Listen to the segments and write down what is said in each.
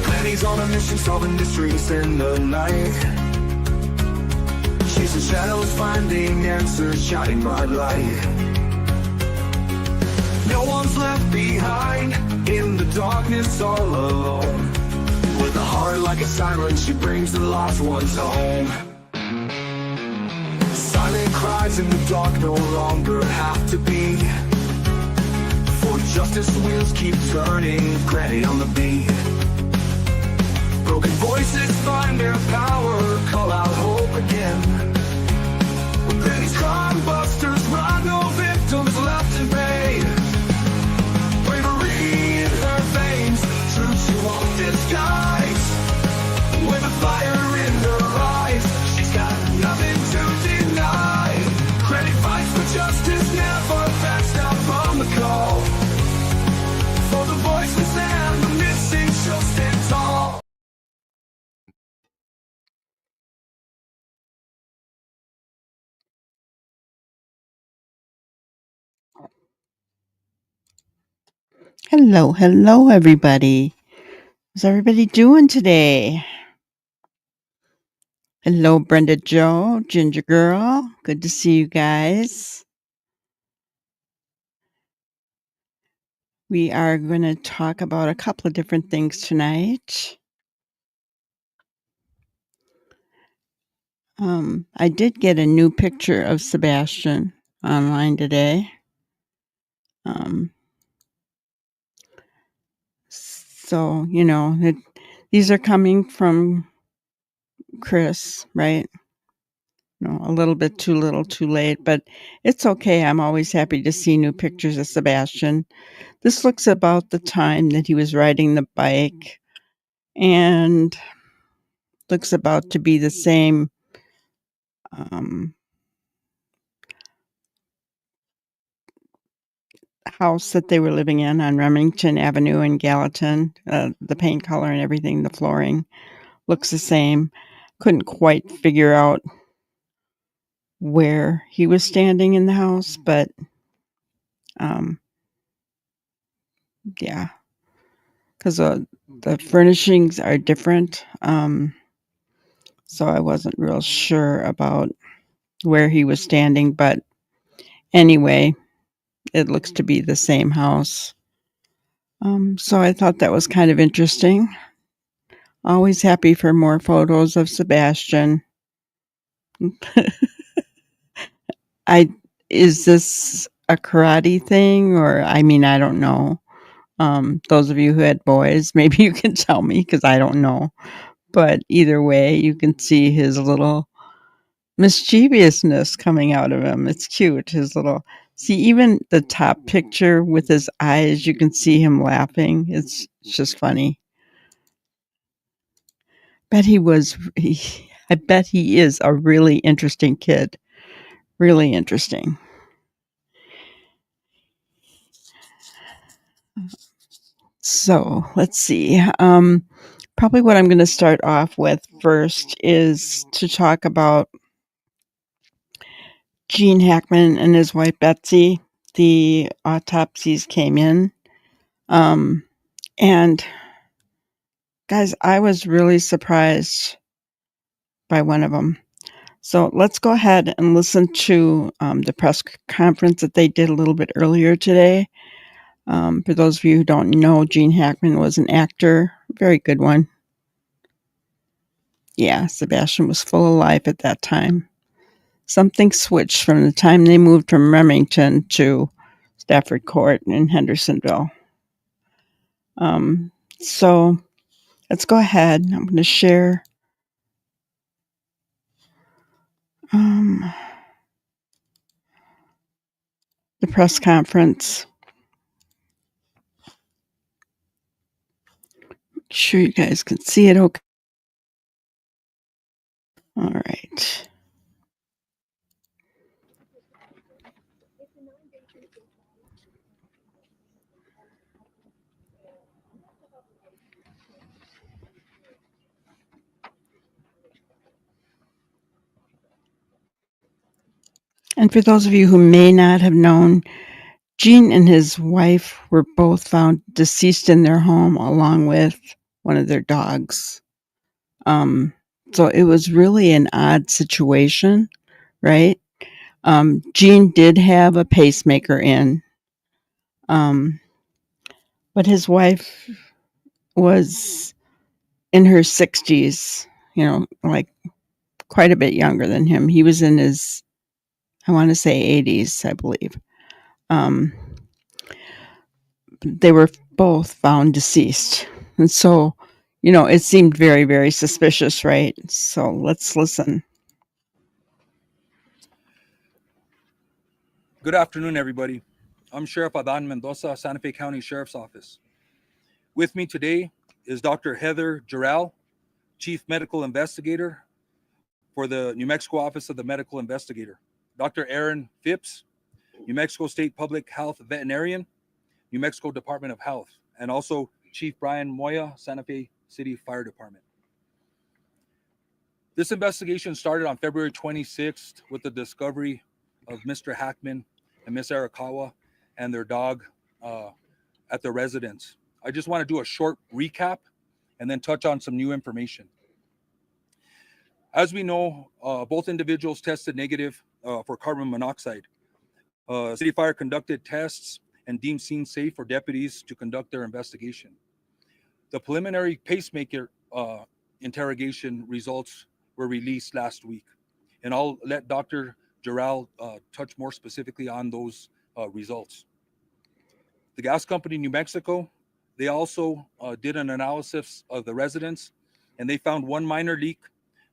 Penny's on a mission, solving mysteries in the night. Chasing shadows, finding answers, shining bright light. No one's left behind in the darkness, all alone. With a heart like a siren, she brings the lost ones home. Silent cries in the dark no longer have to be. For justice wheels keep turning, Granny on the beat. Broken voices find their power, call out hope again. When Penny's crime busters run, no victims left in pain. Bravery in her veins, true to all disguise. With a fire in her eyes, she's got nothing to deny. Granny fights for justice, never backs down from the call. For the voiceless and the missing, she'll stand tall. Hello, everybody. How's everybody doing today? Hello, Brenda Joe, Ginger Girl. Good to see you guys. We are going to talk about a couple of different things tonight. I did get a new picture of Sebastian online today. So, these are coming from Chris, right? A little bit too little, too late, but it's okay. I'm always happy to see new pictures of Sebastian. This looks about the time that he was riding the bike and looks about to be the same house that they were living in on Remington Avenue in Gallatin. The paint color and everything, the flooring looks the same. Couldn't quite figure out where he was standing in the house, but yeah, because the furnishings are different. So I wasn't real sure about where he was standing, but anyway, it looks to be the same house. So I thought that was kind of interesting. Always happy for more photos of Sebastian. Is this a karate thing, or I don't know. Those of you who had boys, maybe you can tell me because I don't know. But either way, you can see his little mischievousness coming out of him. It's cute. See, even the top picture with his eyes, you can see him laughing. It's just funny. I bet he is a really interesting kid. Really interesting. So let's see. Probably what I'm going to start off with first is to talk about Gene Hackman and his wife Betsy. The autopsies came in. And guys, I was really surprised by one of them. So let's go ahead and listen to the press conference that they did a little bit earlier today. For those of you who don't know, Gene Hackman was an actor, very good one. Yeah, Sebastian was full of life at that time. Something switched from the time they moved from Remington to Stafford Court in Hendersonville. So let's go ahead. I'm going to share the press conference. Make sure you guys can see it okay. All right. And for those of you who may not have known, Gene and his wife were both found deceased in their home along with one of their dogs. Um, so it was really an odd situation, right? Gene did have a pacemaker in, um, but his wife was in her 60s, like quite a bit younger than him. He was in his, I want to say 80s, I believe. Um, they were both found deceased. And so, it seemed very, very suspicious, right? So let's listen. Good afternoon, everybody. I'm Sheriff Adan Mendoza, Santa Fe County Sheriff's Office. With me today is Dr. Heather Giral, Chief Medical Investigator for the New Mexico Office of the Medical Investigator, Dr. Aaron Phipps, New Mexico State Public Health Veterinarian, New Mexico Department of Health, and also Chief Brian Moya, Santa Fe City Fire Department. This investigation started on February 26th with the discovery of Mr. Hackman and Miss Arakawa and their dog at their residence. I just want to do a short recap and then touch on some new information. As we know, both individuals tested negative for carbon monoxide. City Fire conducted tests and deemed scene safe for deputies to conduct their investigation. The preliminary pacemaker interrogation results were released last week, and I'll let Dr. Giral touch more specifically on those results. The gas company New Mexico, they also did an analysis of the residence, and they found one minor leak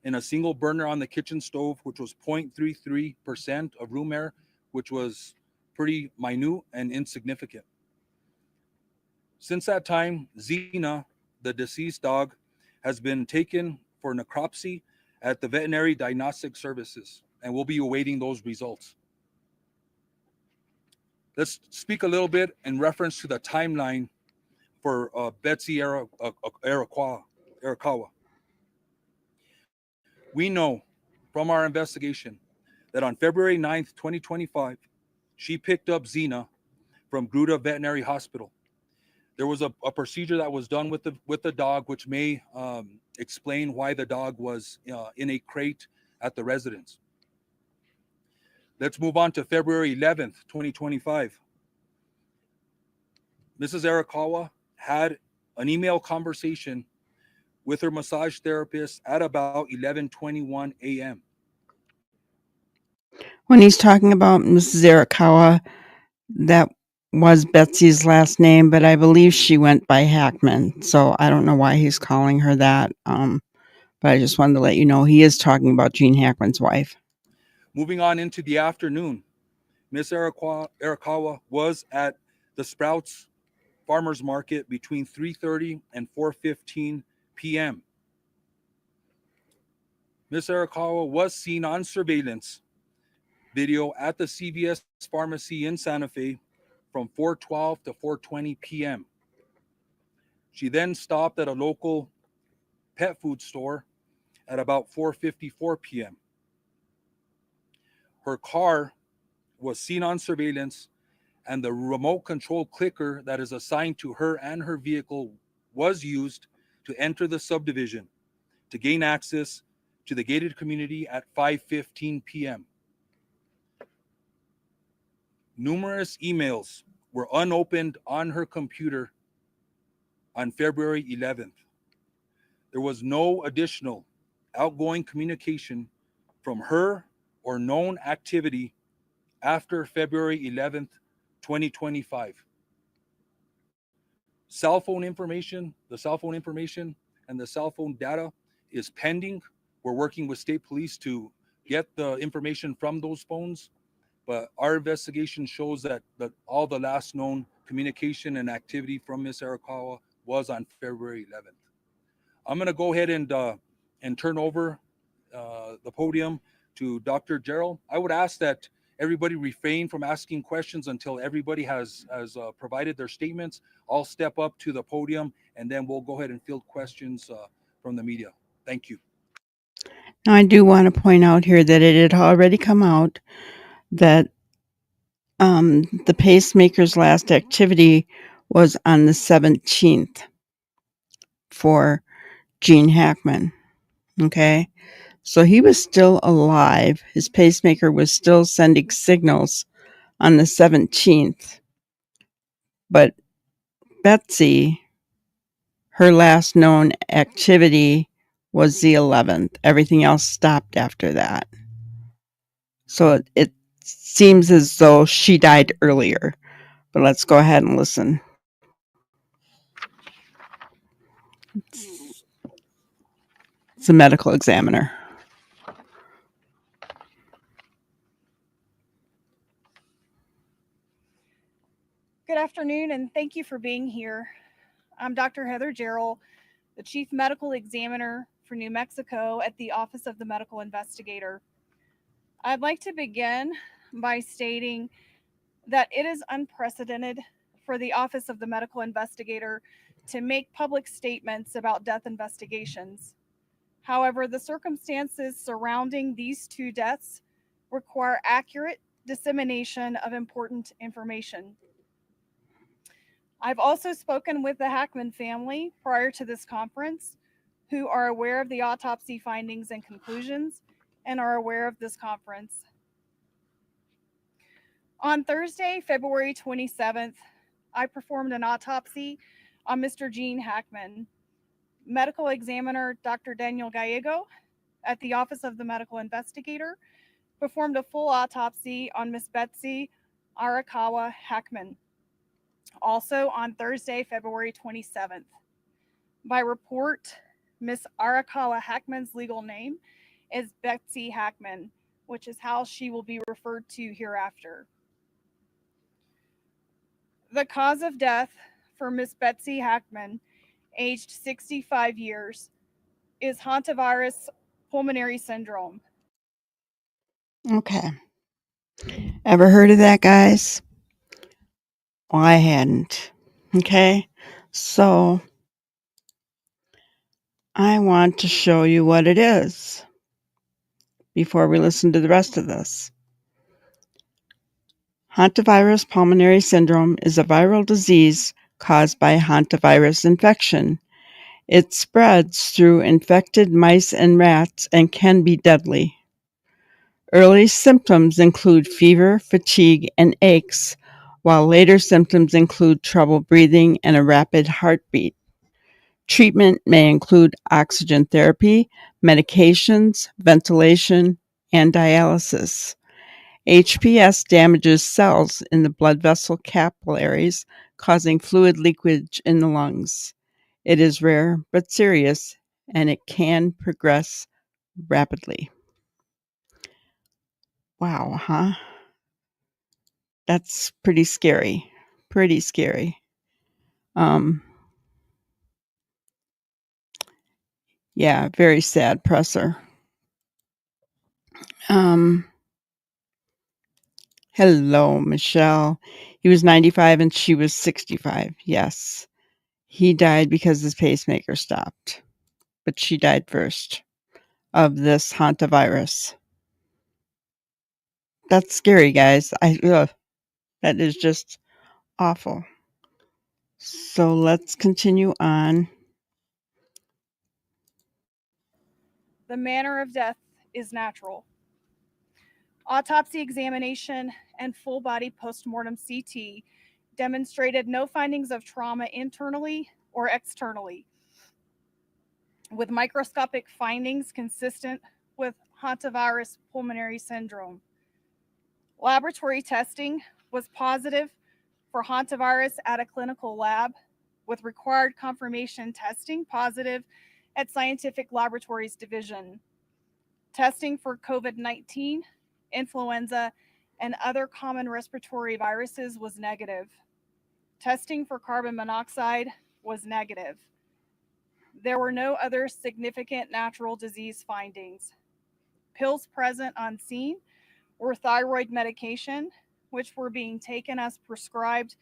in a single burner on the kitchen stove, which was 0.33% of room air, which was pretty minute and insignificant. Since that time, Xena, the deceased dog, has been taken for necropsy at the Veterinary Diagnostic Services, and we'll be awaiting those results. Let's speak a little bit in reference to the timeline for Betsy Arakawa. We know from our investigation that on February 9th, 2025, she picked up Xena from Gruta Veterinary Hospital. There was a procedure that was done with the dog, which may explain why the dog was in a crate at the residence. Let's move on to February 11th, 2025. Mrs. Arakawa had an email conversation with her massage therapist at about 11:21 a.m. When he's talking about Mrs. Arakawa, that was Betsy's last name, but I believe she went by Hackman. So I don't know why he's calling her that. But I just wanted to let you know he is talking about Gene Hackman's wife. Moving on into the afternoon, Miss Arakawa was at the Sprouts Farmers Market between 3:30 and 4:15 p.m. Miss Arakawa was seen on surveillance video at the CVS pharmacy in Santa Fe from 4:12 to 4:20 p.m. She then stopped at a local pet food store at about 4:54 p.m. Her car was seen on surveillance, and the remote control clicker that is assigned to her and her vehicle was used to enter the subdivision to gain access to the gated community at 5:15 p.m. Numerous emails were unopened on her computer on February 11th. There was no additional outgoing communication from her or known activity after February 11th, 2025. The cell phone information and the cell phone data is pending. We're working with state police to get the information from those phones, but our investigation shows that all the last known communication and activity from Miss Arakawa was on February 11th. I'm going to go ahead and turn over the podium to Dr. Gerald. I would ask that everybody refrain from asking questions until everybody has provided their statements. I'll step up to the podium, and then we'll go ahead and field questions from the media. Thank you. Now, I do want to point out here that it had already come out that the pacemaker's last activity was on the 17th for Gene Hackman. Okay. So he was still alive. His pacemaker was still sending signals on the 17th. But Betsy, her last known activity was the 11th. Everything else stopped after that. So it seems as though she died earlier. But let's go ahead and listen. It's a medical examiner. Good afternoon, and thank you for being here. I'm Dr. Heather Gerald, the Chief Medical Examiner for New Mexico at the Office of the Medical Investigator. I'd like to begin by stating that it is unprecedented for the Office of the Medical Investigator to make public statements about death investigations. However, the circumstances surrounding these two deaths require accurate dissemination of important information. I've also spoken with the Hackman family prior to this conference, who are aware of the autopsy findings and conclusions and are aware of this conference. On Thursday, February 27th, I performed an autopsy on Mr. Gene Hackman. Medical examiner Dr. Daniel Gallego at the Office of the Medical Investigator performed a full autopsy on Miss Betsy Arakawa Hackman, also on Thursday, February 27th. By report, Miss Arakawa Hackman's legal name is Betsy Hackman, which is how she will be referred to hereafter. The cause of death for Miss Betsy Hackman, aged 65 years, is hantavirus pulmonary syndrome. Okay. Ever heard of that, guys? Well, I hadn't. Okay. So I want to show you what it is before we listen to the rest of this. Hantavirus pulmonary syndrome is a viral disease caused by hantavirus infection. It spreads through infected mice and rats and can be deadly. Early symptoms include fever, fatigue, and aches, while later symptoms include trouble breathing and a rapid heartbeat. Treatment may include oxygen therapy, medications, ventilation, and dialysis. HPS damages cells in the blood vessel capillaries, causing fluid leakage in the lungs. It is rare but serious, and it can progress rapidly. Wow, huh? That's pretty scary. Pretty scary. Yeah, very sad presser. Hello, Michelle. He was 95 and she was 65. Yes. He died because his pacemaker stopped, but she died first of this hantavirus. That's scary, guys. That is just awful. So let's continue on. The manner of death is natural. Autopsy examination and full body postmortem CT demonstrated no findings of trauma internally or externally, with microscopic findings consistent with hantavirus pulmonary syndrome. Laboratory testing was positive for hantavirus at a clinical lab, with required confirmation testing positive at Scientific Laboratories Division. Testing for COVID-19, influenza, and other common respiratory viruses was negative. Testing for carbon monoxide was negative. There were no other significant natural disease findings. Pills present on scene were thyroid medication, which were being taken as prescribed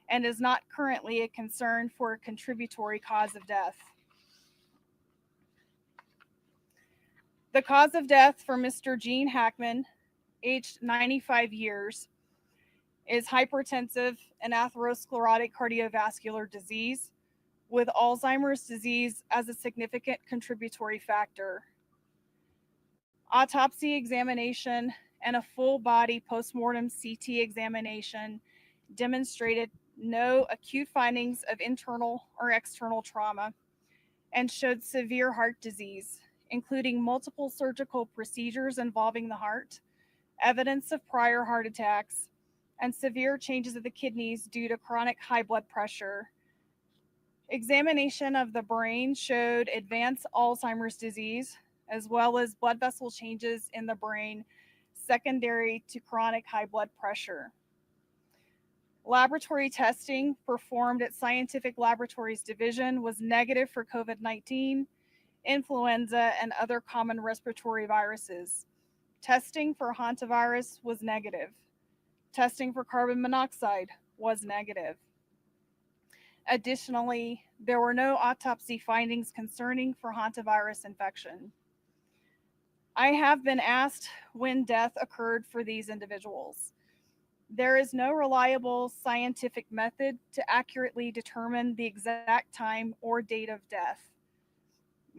and is not currently a concern for a contributory cause of death. The cause of death for Mr. Gene Hackman, aged 95 years, is hypertensive and atherosclerotic cardiovascular disease, with Alzheimer's disease as a significant contributory factor. Autopsy examination and a full body postmortem CT examination demonstrated no acute findings of internal or external trauma and showed severe heart disease, including multiple surgical procedures involving the heart, evidence of prior heart attacks, and severe changes of the kidneys due to chronic high blood pressure. Examination of the brain showed advanced Alzheimer's disease, as well as blood vessel changes in the brain secondary to chronic high blood pressure. Laboratory testing performed at Scientific Laboratories Division was negative for COVID-19, influenza, and other common respiratory viruses. Testing for hantavirus was negative. Testing for carbon monoxide was negative. Additionally, there were no autopsy findings concerning for hantavirus infection. I have been asked when death occurred for these individuals. There is no reliable scientific method to accurately determine the exact time or date of death.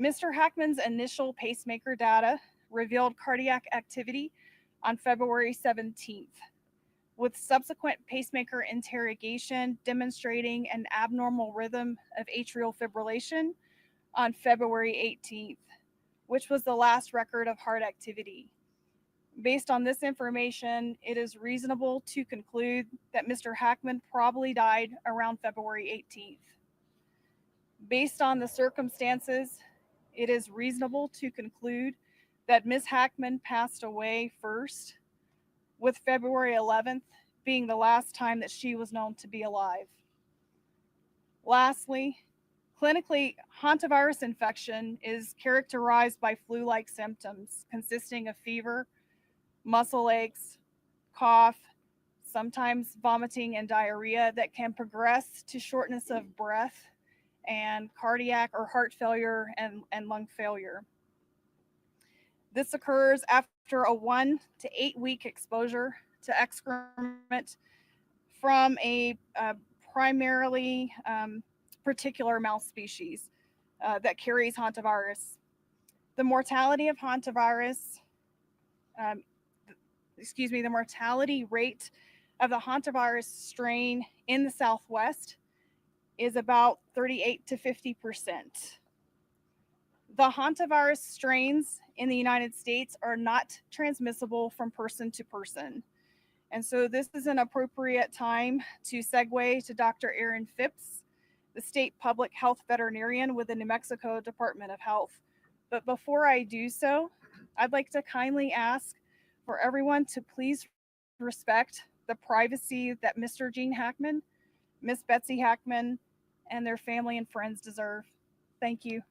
Mr. Hackman's initial pacemaker data revealed cardiac activity on February 17th, with subsequent pacemaker interrogation demonstrating an abnormal rhythm of atrial fibrillation on February 18th, which was the last record of heart activity. Based on this information, it is reasonable to conclude that Mr. Hackman probably died around February 18th. Based on the circumstances, it is reasonable to conclude that Ms. Hackman passed away first, with February 11th being the last time that she was known to be alive. Lastly, clinically, hantavirus infection is characterized by flu-like symptoms consisting of fever, muscle aches, cough, sometimes vomiting and diarrhea that can progress to shortness of breath and cardiac or heart failure and lung failure. This occurs after a 1 to 8 week exposure to excrement from a primarily particular mouse species that carries hantavirus. The mortality of hantavirus, the mortality rate of the hantavirus strain in the Southwest is about 38 to 50%. The hantavirus strains in the United States are not transmissible from person to person. And so this is an appropriate time to segue to Dr. Aaron Phipps, the state public health veterinarian with the New Mexico Department of Health. But before I do so, I'd like to kindly ask for everyone to please respect the privacy that Mr. Gene Hackman, Miss Betsy Hackman, and their family and friends deserve. Thank you.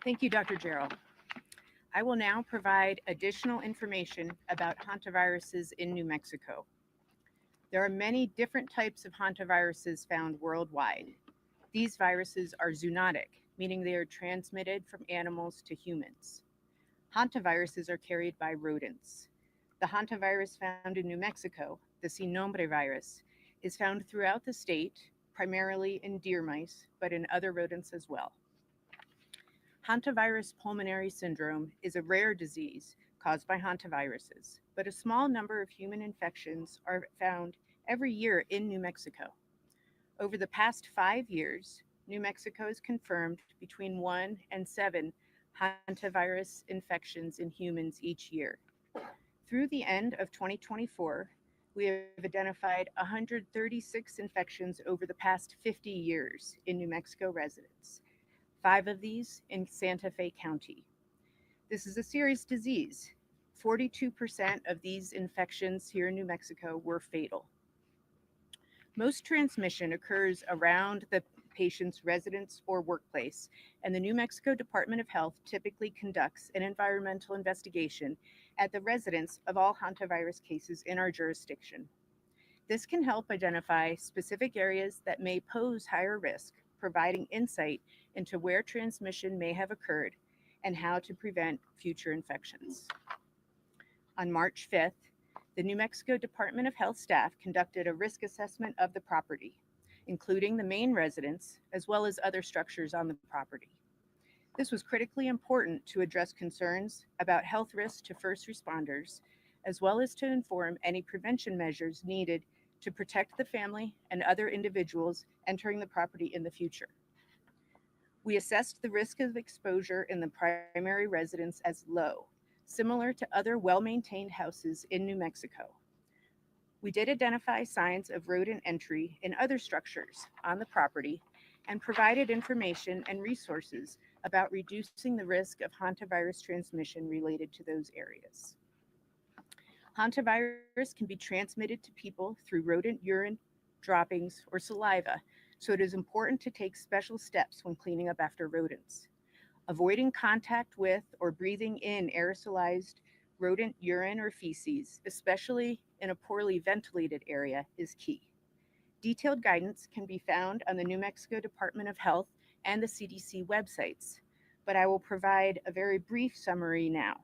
Thank you, Dr. Gerald. I will now provide additional information about hantaviruses in New Mexico. There are many different types of hantaviruses found worldwide. These viruses are zoonotic, meaning they are transmitted from animals to humans. Hantaviruses are carried by rodents. The hantavirus found in New Mexico, the sin nombre virus, is found throughout the state, primarily in deer mice, but in other rodents as well. Hantavirus pulmonary syndrome is a rare disease caused by hantaviruses, but a small number of human infections are found every year in New Mexico. Over the past 5 years, New Mexico has confirmed between 1 and 7 hantavirus infections in humans each year. Through the end of 2024, we have identified 136 infections over the past 50 years in New Mexico residents, 5 of these in Santa Fe County. This is a serious disease. 42% of these infections here in New Mexico were fatal. Most transmission occurs around the patient's residence or workplace, and the New Mexico Department of Health typically conducts an environmental investigation at the residence of all hantavirus cases in our jurisdiction. This can help identify specific areas that may pose higher risk, providing insight into where transmission may have occurred and how to prevent future infections. On March 5th, the New Mexico Department of Health staff conducted a risk assessment of the property, including the main residence as well as other structures on the property. This was critically important to address concerns about health risks to first responders, as well as to inform any prevention measures needed to protect the family and other individuals entering the property in the future. We assessed the risk of exposure in the primary residence as low, similar to other well-maintained houses in New Mexico. We did identify signs of rodent entry in other structures on the property and provided information and resources about reducing the risk of hantavirus transmission related to those areas. Hantavirus can be transmitted to people through rodent urine, droppings, or saliva, so it is important to take special steps when cleaning up after rodents. Avoiding contact with or breathing in aerosolized rodent urine or feces, especially in a poorly ventilated area, is key. Detailed guidance can be found on the New Mexico Department of Health and the CDC websites, but I will provide a very brief summary now.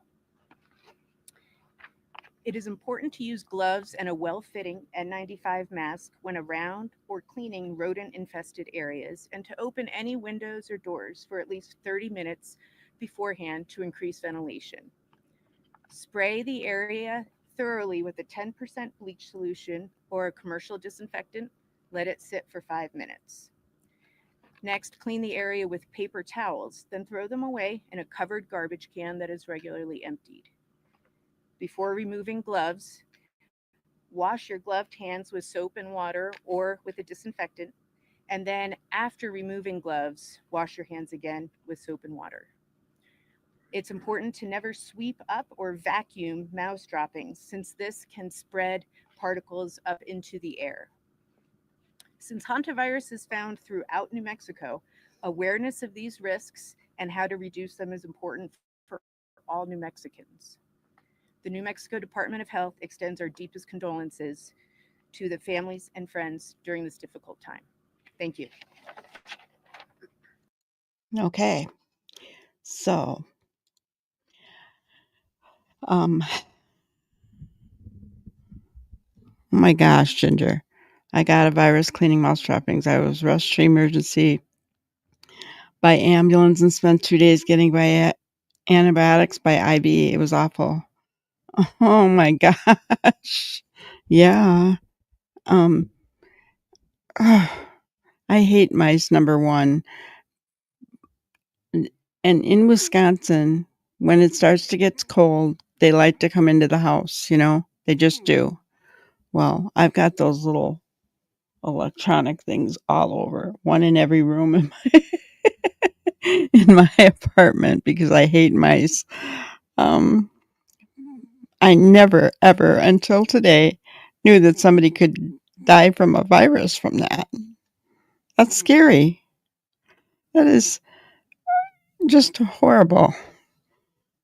It is important to use gloves and a well-fitting N95 mask when around or cleaning rodent-infested areas, and to open any windows or doors for at least 30 minutes beforehand to increase ventilation. Spray the area thoroughly with a 10% bleach solution or a commercial disinfectant. Let it sit for 5 minutes. Next, clean the area with paper towels, then throw them away in a covered garbage can that is regularly emptied. Before removing gloves, wash your gloved hands with soap and water or with a disinfectant, and then after removing gloves, wash your hands again with soap and water. It's important to never sweep up or vacuum mouse droppings, since this can spread particles up into the air. Since hantavirus is found throughout New Mexico, awareness of these risks and how to reduce them is important for all New Mexicans. The New Mexico Department of Health extends our deepest condolences to the families and friends during this difficult time. Thank you. Okay. So, oh my gosh, Ginger. I got a virus cleaning mouse droppings. I was rushed to emergency by ambulance and spent 2 days getting by antibiotics by IV. It was awful. Oh my gosh. Yeah. Um, I hate mice, number one. And in Wisconsin, when it starts to get cold, they like to come into the house, they just do. Well, I've got those little electronic things all over, one in every room in my apartment because I hate mice. I never, ever until today knew that somebody could die from a virus from that. That's scary. That is just horrible.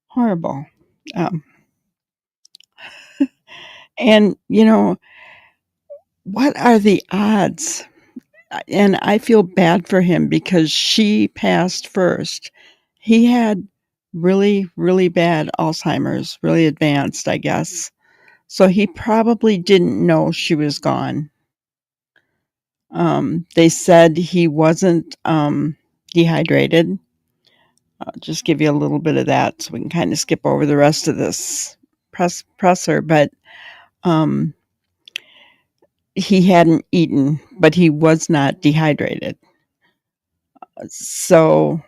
Horrible. Um, and, what are the odds? And I feel bad for him because she passed first. He had really, really bad Alzheimer's, really advanced, I guess. So he probably didn't know she was gone. They said he wasn't dehydrated. I'll just give you a little bit of that so we can kind of skip over the rest of this presser. But he hadn't eaten, but he was not dehydrated. So,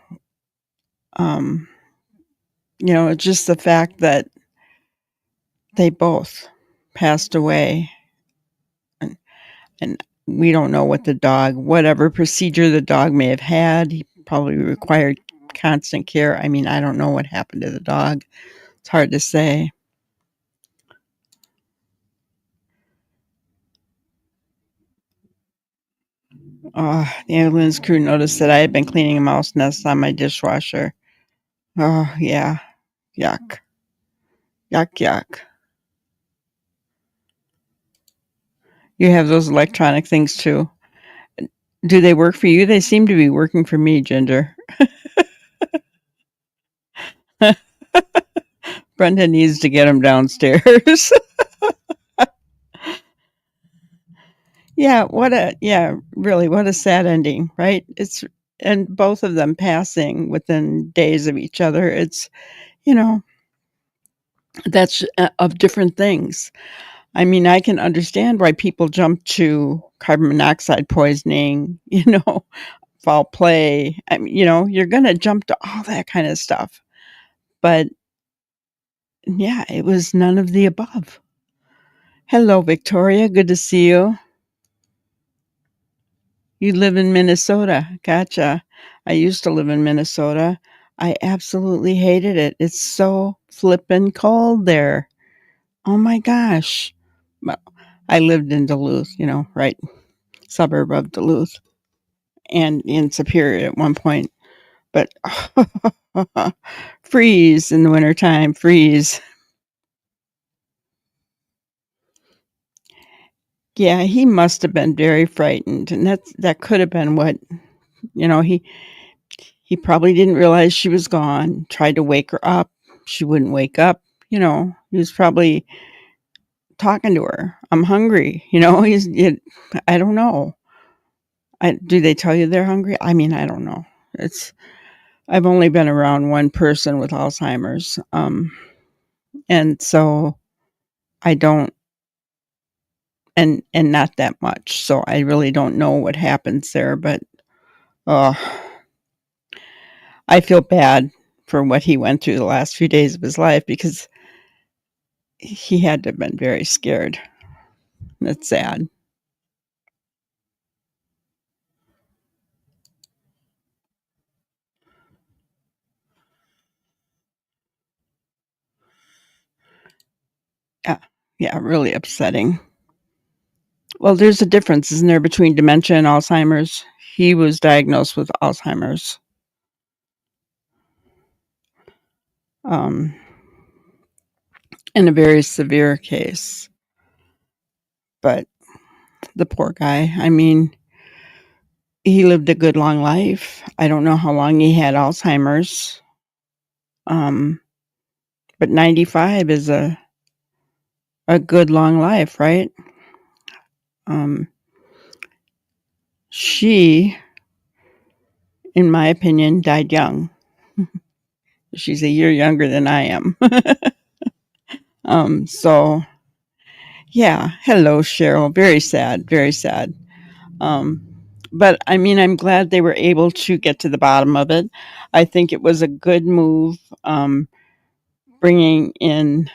just the fact that they both passed away, and we don't know whatever procedure the dog may have had, he probably required constant care. I mean, I don't know what happened to the dog. It's hard to say. The ambulance crew noticed that I had been cleaning a mouse nest on my dishwasher. Oh, yeah. Yuck. Yuck, yuck. You have those electronic things too. Do they work for you? They seem to be working for me, Ginger. Brenda needs to get him downstairs. Really, what a sad ending, right? And both of them passing within days of each other. It's, you know, that's of different things. I mean, I can understand why people jump to carbon monoxide poisoning, foul play. I mean, you're going to jump to all that kind of stuff. But yeah, it was none of the above. Hello, Victoria. Good to see you. You live in Minnesota. Gotcha. I used to live in Minnesota. I absolutely hated it. It's so flippin' cold there. Oh my gosh. Well, I lived in Duluth, right suburb of Duluth and in Superior at one point. But freeze in the wintertime, freeze. Yeah, he must have been very frightened. And that could have been what, he probably didn't realize she was gone, tried to wake her up. She wouldn't wake up. He was probably talking to her. I'm hungry. I don't know. Do they tell you they're hungry? I mean, I don't know. I've only been around one person with Alzheimer's. And so I don't, and not that much. So I really don't know what happens there, but, I feel bad for what he went through the last few days of his life because he had to have been very scared. That's sad. Yeah, really upsetting. Well, there's a difference, isn't there, between dementia and Alzheimer's? He was diagnosed with Alzheimer's. In a very severe case. But the poor guy, I mean, he lived a good long life. I don't know how long he had Alzheimer's. But 95 is a good long life, right? She, in my opinion, died young. She's a year younger than I am. So yeah. Hello, Cheryl. Very sad. Very sad. But I mean, I'm glad they were able to get to the bottom of it. I think it was a good move, bringing in,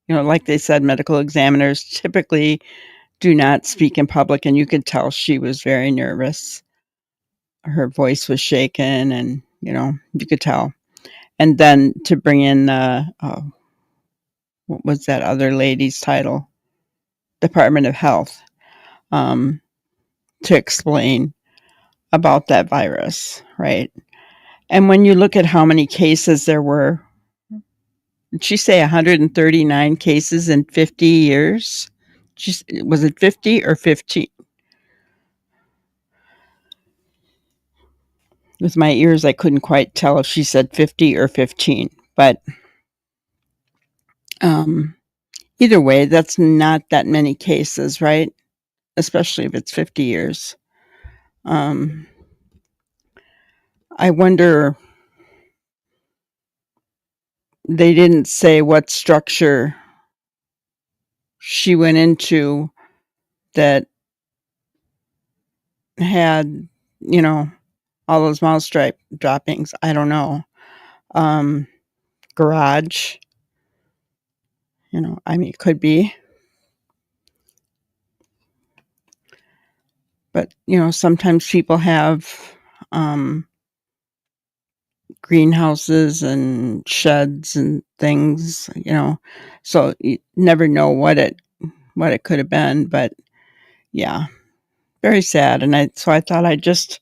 like they said, medical examiners typically do not speak in public, and you could tell she was very nervous. Her voice was shaken, and you could tell. And then to bring in what was that other lady's title? Department of Health, to explain about that virus, right? And when you look at how many cases there were, did she say 139 cases in 50 years? Was it 50 or 15? With my ears, I couldn't quite tell if she said 50 or 15. But either way, that's not that many cases, right? Especially if it's 50 years. I wonder, they didn't say what structure she went into that had, all those mouse stripe droppings. I don't know. Garage, I mean, it could be. But, sometimes people have greenhouses and sheds and things, so you never know what it could have been. But yeah, very sad. And I thought I'd just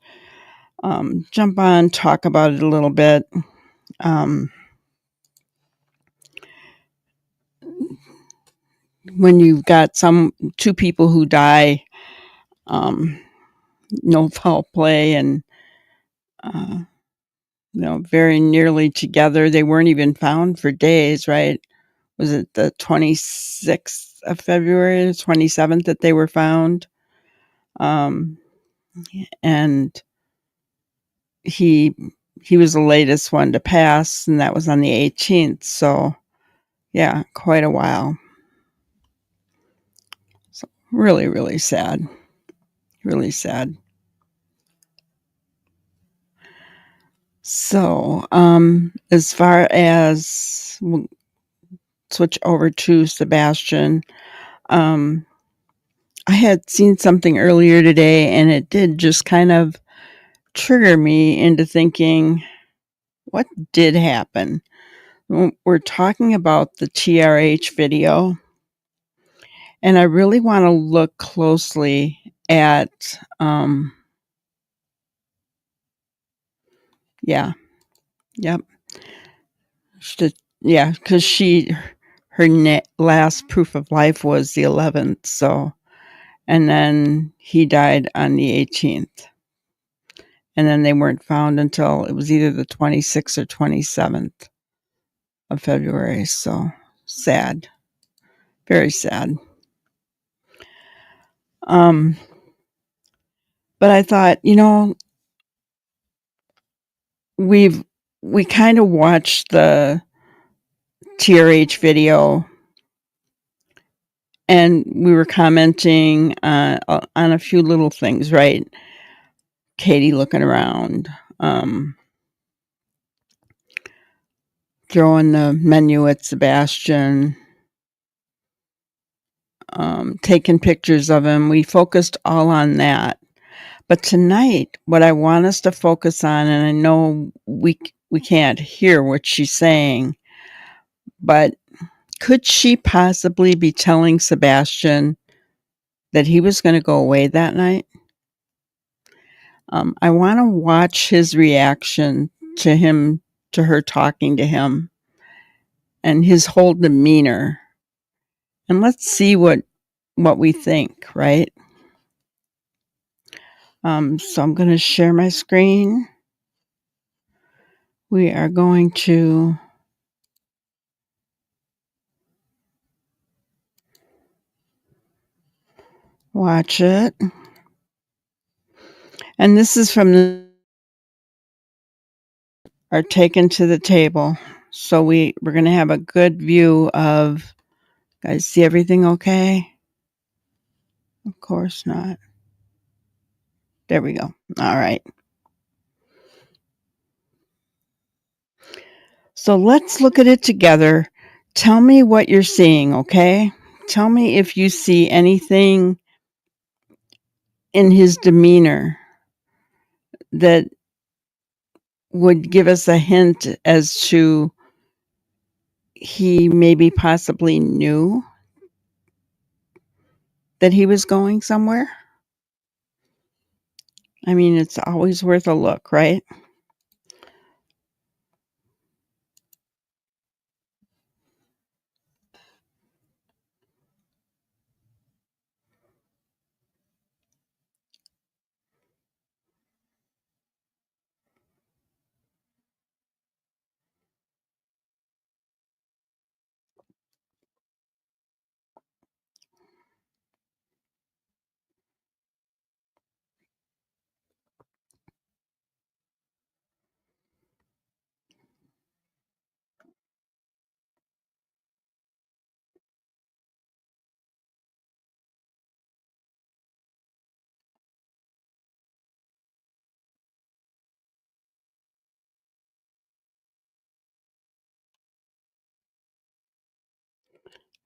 jump on, talk about it a little bit. When you've got two people who die, no foul play, and very nearly together. They weren't even found for days, right? Was it the 26th of February, the 27th that they were found? And he was the latest one to pass, and that was on the 18th. So, yeah, quite a while. So really, really sad. Really sad. So, as far as we'll switch over to Sebastian, I had seen something earlier today, and it did just kind of trigger me into thinking, what did happen? We're talking about the TRH video, and I really want to look closely at, yeah, yep. Yeah, because her last proof of life was the 11th, so, and then he died on the 18th. And then they weren't found until it was either the 26th or 27th of February. So sad, very sad. But I thought, we kind of watched the TRH video, and we were commenting on a few little things, right? Katie looking around, throwing the menu at Sebastian, taking pictures of him. We focused all on that. But tonight, what I want us to focus on, and I know we can't hear what she's saying, but could she possibly be telling Sebastian that he was going to go away that night? I want to watch his reaction to her talking to him, and his whole demeanor. And let's see what we think, right? So I'm going to share my screen. We are going to watch it. And this is from our Taken to the Table. So we're going to have a good view of, guys, see everything okay? Of course not. There we go. All right. So let's look at it together. Tell me what you're seeing, okay? Tell me if you see anything in his demeanor that would give us a hint as to he maybe possibly knew that he was going somewhere. I mean, it's always worth a look, right?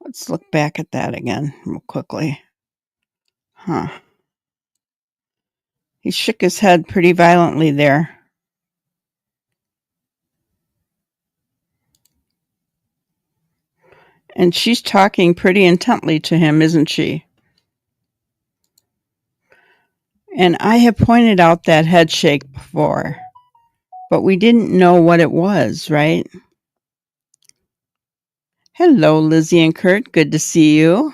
Let's look back at that again real quickly. Huh. He shook his head pretty violently there. And she's talking pretty intently to him, isn't she? And I have pointed out that head shake before, but we didn't know what it was, right? Hello, Lizzie and Kurt. Good to see you.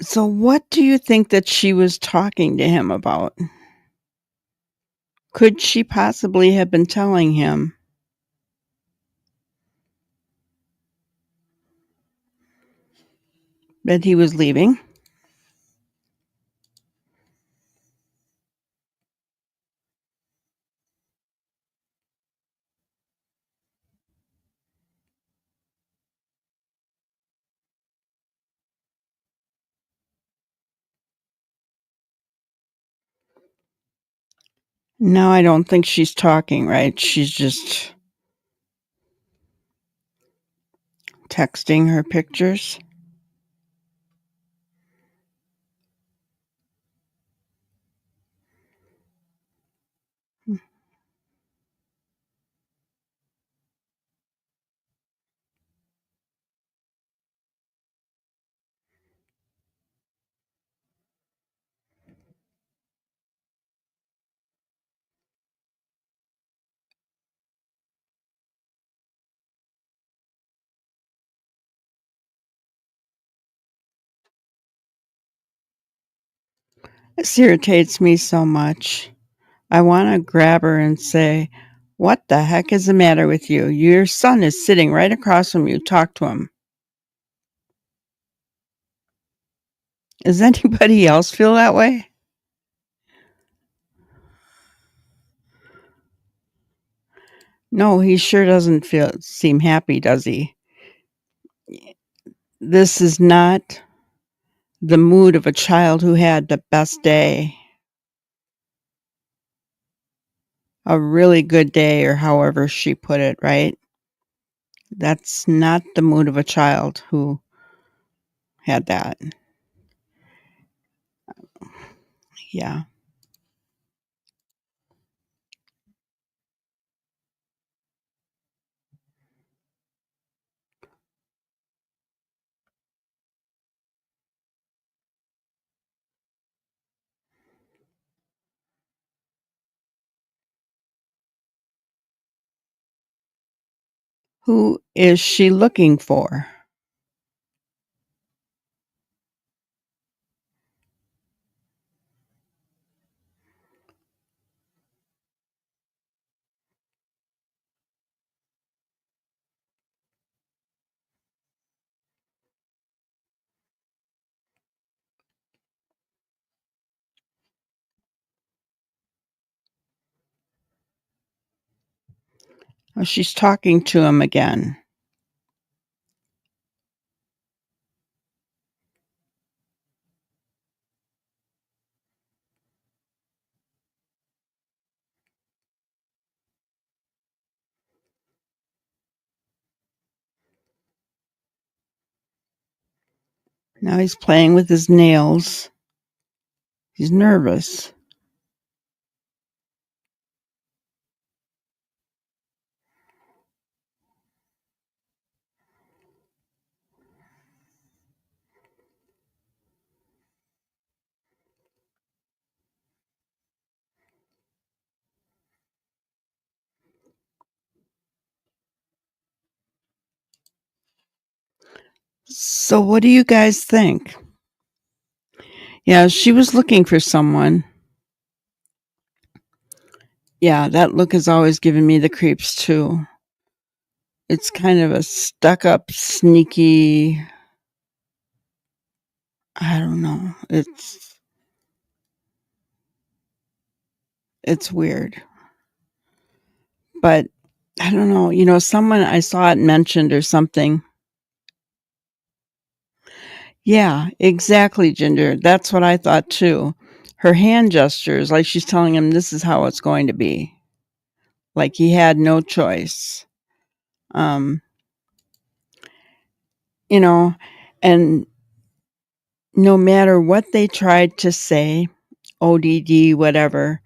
So what do you think that she was talking to him about? Could she possibly have been telling him that he was leaving? No, I don't think she's talking, right? She's just texting her pictures. This irritates me so much. I want to grab her and say, "What the heck is the matter with you? Your son is sitting right across from you. Talk to him." Does anybody else feel that way? No, he sure doesn't seem happy, does he? This is not the mood of a child who had the best day, a really good day, or however she put it, right? That's not the mood of a child who had that. Yeah. Who is she looking for? Oh, she's talking to him again. Now he's playing with his nails. He's nervous. So what do you guys think? Yeah, she was looking for someone. Yeah, that look has always given me the creeps too. It's kind of a stuck up, sneaky, I don't know. It's weird. But I don't know, someone I saw it mentioned or something. Yeah, exactly, Ginger. That's what I thought too. Her hand gestures, like she's telling him this is how it's going to be. Like he had no choice. Um, and no matter what they tried to say, ODD, whatever,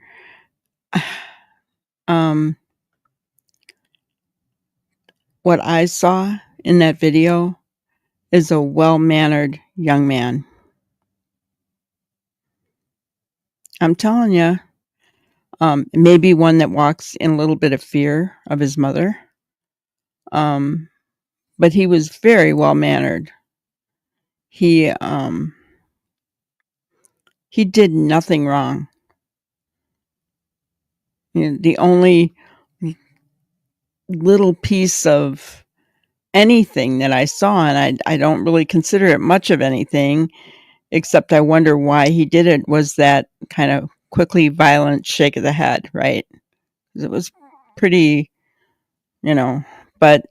what I saw in that video is a well-mannered young man. I'm telling you, maybe one that walks in a little bit of fear of his mother. But he was very well-mannered. He He did nothing wrong. The only little piece of anything that I saw, and I don't really consider it much of anything, except I wonder why he did it, was that kind of quickly violent shake of the head, right? It was pretty, but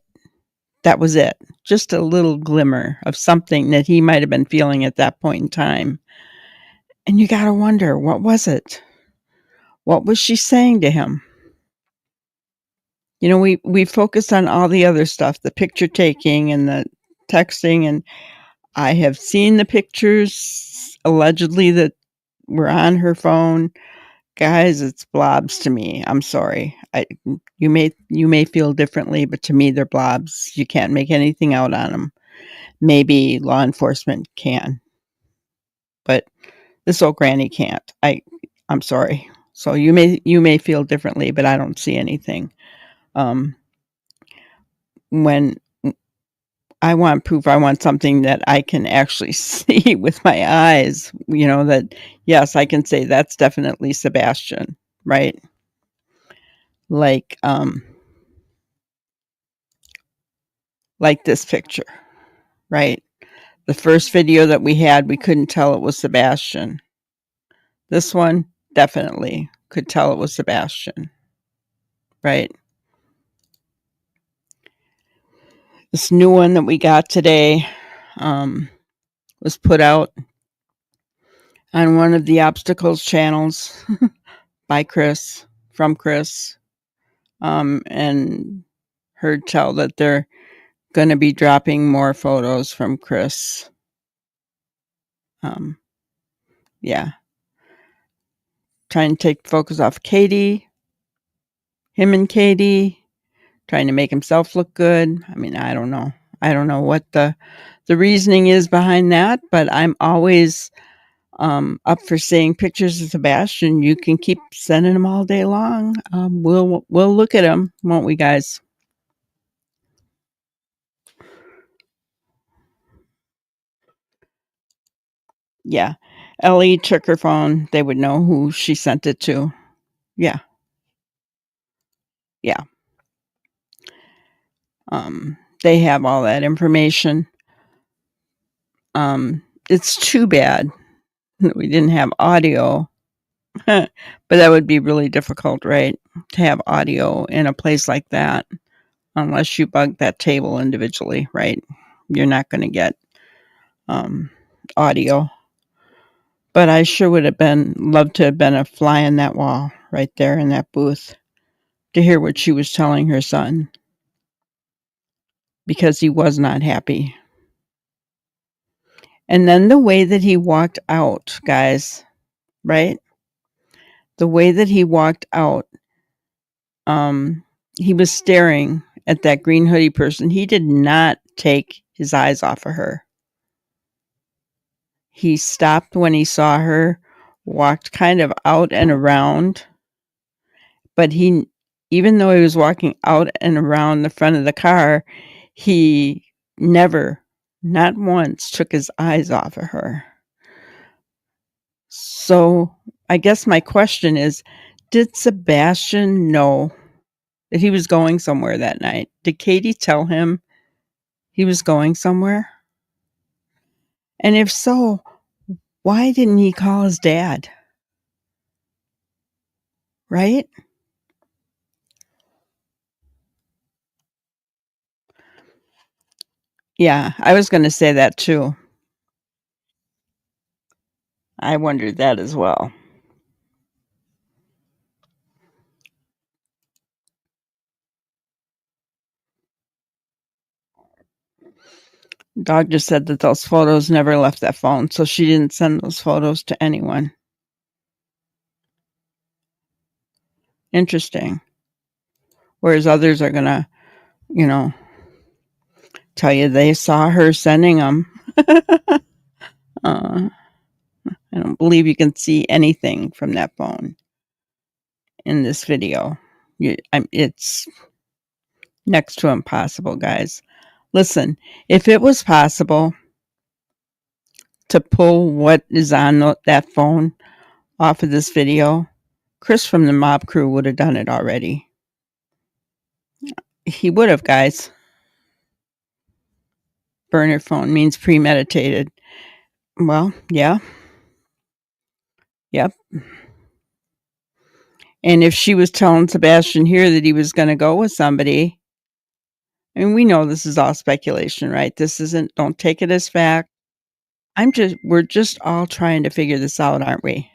that was it. Just a little glimmer of something that he might have been feeling at that point in time. And you got to wonder, what was it? What was she saying to him? We focus on all the other stuff, the picture taking and the texting, and I have seen the pictures allegedly that were on her phone. Guys, it's blobs to me. I'm sorry. You may feel differently, but to me they're blobs. You can't make anything out on them. Maybe law enforcement can, but this old granny can't. I'm sorry. So you may feel differently, but I don't see anything. When I want proof, I want something that I can actually see with my eyes, that yes, I can say that's definitely Sebastian, right? Like this picture, right? The first video that we had, we couldn't tell it was Sebastian. This one definitely could tell it was Sebastian, right? This new one that we got today was put out on one of the obstacles channels by Chris, from Chris, and heard tell that they're going to be dropping more photos from Chris. Yeah. Trying to take focus off Katie, him and Katie, trying to make himself look good. I mean, I don't know. I don't know what the reasoning is behind that, but I'm always up for seeing pictures of Sebastian. You can keep sending them all day long. We'll look at them, won't we, guys? Yeah. Ellie took her phone. They would know who she sent it to. Yeah. Yeah. They have all that information. It's too bad that we didn't have audio, but that would be really difficult, right? To have audio in a place like that, unless you bug that table individually, right? You're not going to get audio. But I sure would have loved to have been a fly on that wall right there in that booth to hear what she was telling her son, because he was not happy. And then the way that he walked out, guys, right? The way that he walked out, he was staring at that green hoodie person. He did not take his eyes off of her. He stopped when he saw her, walked kind of out and around, but even though he was walking out and around the front of the car, he never, not once, took his eyes off of her. So I guess my question is, did Sebastian know that he was going somewhere that night? Did Katie tell him he was going somewhere? And if so, why didn't he call his dad? Right? Yeah, I was going to say that too. I wondered that as well. Dog just said that those photos never left that phone, so she didn't send those photos to anyone. Interesting. Whereas others are going to, tell you they saw her sending them. I don't believe you can see anything from that phone in this video. It's next to impossible, guys. Listen, if it was possible to pull what is on that phone off of this video, Chris from the mob crew would have done it already. He would have, guys. Burner phone means premeditated. Well, yeah. Yep. And if she was telling Sebastian here that he was going to go with somebody, and we know this is all speculation, right? This isn't, don't take it as fact. We're just all trying to figure this out, aren't we?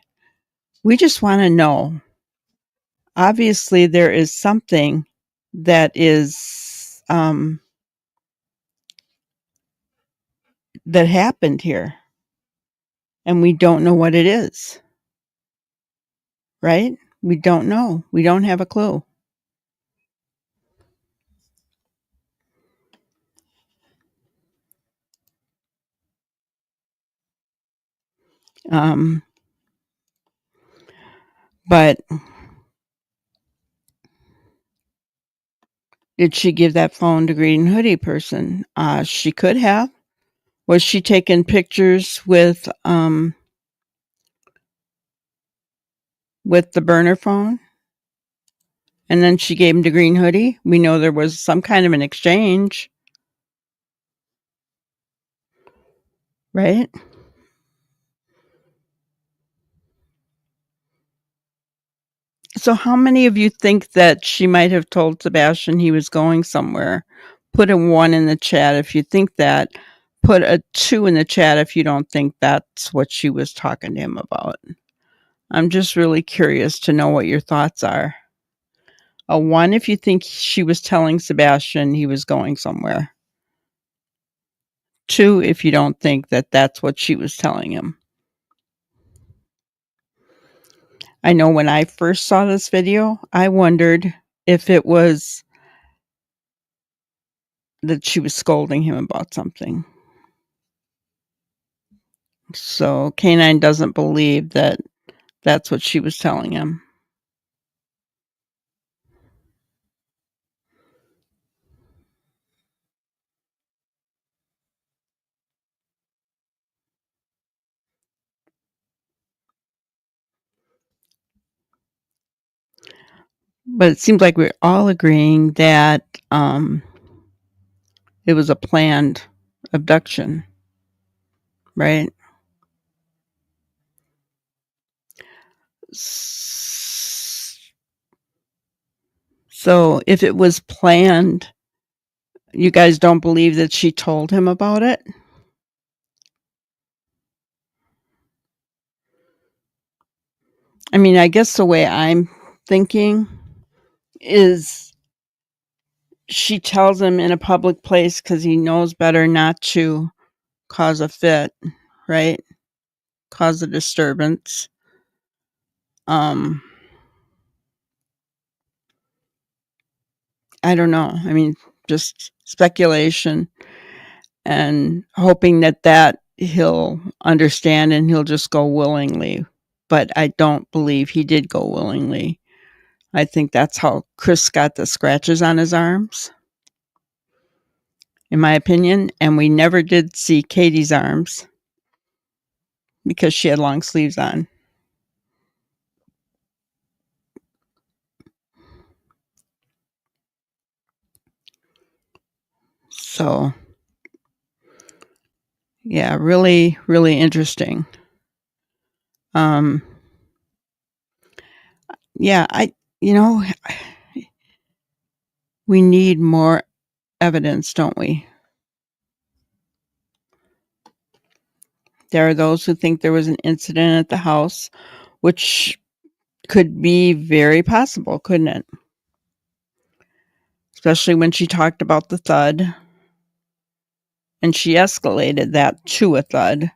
We just want to know. Obviously, there is something that is, that happened here, and we don't know what it is, right? We don't know. We don't have a clue. But did she give that phone to Green Hoodie person? She could have. Was she taking pictures with the burner phone? And then she gave him to Green Hoodie? We know there was some kind of an exchange. Right? So how many of you think that she might have told Sebastian he was going somewhere? Put a 1 in the chat if you think that. Put a 2 in the chat if you don't think that's what she was talking to him about. I'm just really curious to know what your thoughts are. A 1 if you think she was telling Sebastian he was going somewhere. 2 if you don't think that that's what she was telling him. I know when I first saw this video, I wondered if it was that she was scolding him about something. So K9 doesn't believe that that's what she was telling him. But it seems like we're all agreeing that it was a planned abduction, right? So if it was planned, you guys don't believe that she told him about it? I mean, I guess the way I'm thinking is she tells him in a public place because he knows better not to cause a fit, right? Cause a disturbance. I don't know. I mean, just speculation and hoping that he'll understand and he'll just go willingly. But I don't believe he did go willingly. I think that's how Chris got the scratches on his arms, in my opinion. And we never did see Katie's arms because she had long sleeves on. So, yeah, really, really interesting. Yeah, we need more evidence, don't we? There are those who think there was an incident at the house, which could be very possible, couldn't it? Especially when she talked about the thud. And she escalated that to a thud.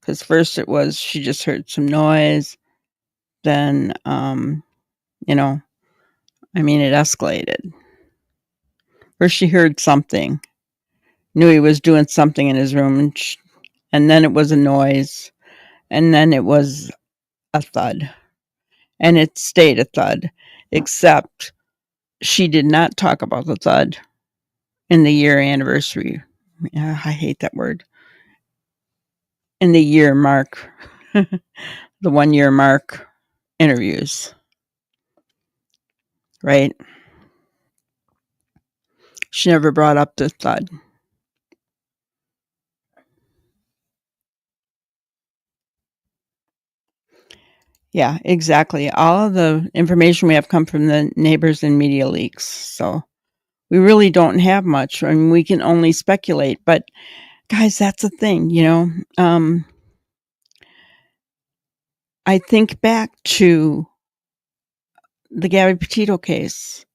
Because first it was she just heard some noise. Then, it escalated. First she heard something. Knew he was doing something in his room. And then it was a noise. And then it was a thud. And it stayed a thud. Except she did not talk about the thud in the year anniversary. I hate that word. in the year mark, the 1 year mark interviews, right? She never brought up the thud. Yeah, exactly. All of the information we have come from the neighbors and media leaks. So we really don't have much. I mean, we can only speculate. But guys, that's the thing, you know. I think back to the Gabby Petito case.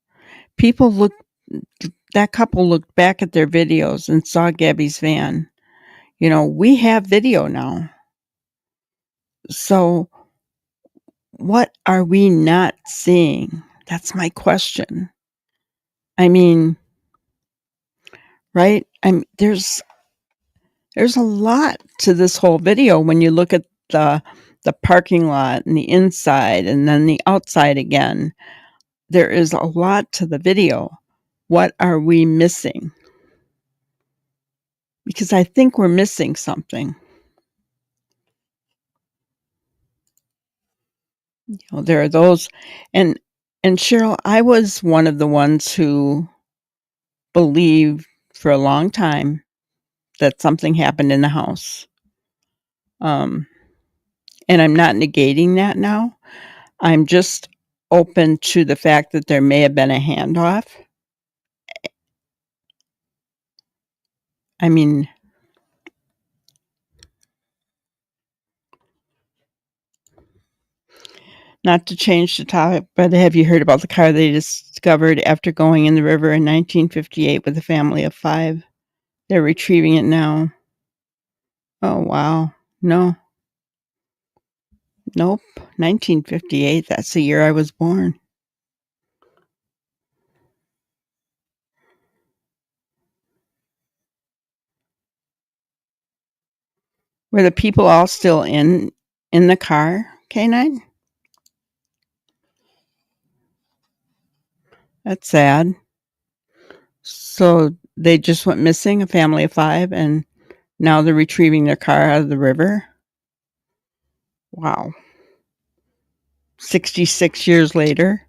That couple looked back at their videos and saw Gabby's van. You know, we have video now. So what are we not seeing? That's my question. I mean, right? There's a lot to this whole video when you look at the parking lot and the inside and then the outside again. There is a lot to the video. What are we missing? Because I think we're missing something. You know, there are those, and Cheryl, I was one of the ones who believed for a long time that something happened in the house. And I'm not negating that now. I'm just open to the fact that there may have been a handoff. I mean, not to change the topic, but have you heard about the car they discovered after going in the river in 1958 with a family of 5? They're retrieving it now. Oh, wow. No. Nope. 1958. That's the year I was born. Were the people all still in the car, K9? That's sad. So they just went missing, a family of 5, and now they're retrieving their car out of the river? Wow. 66 years later?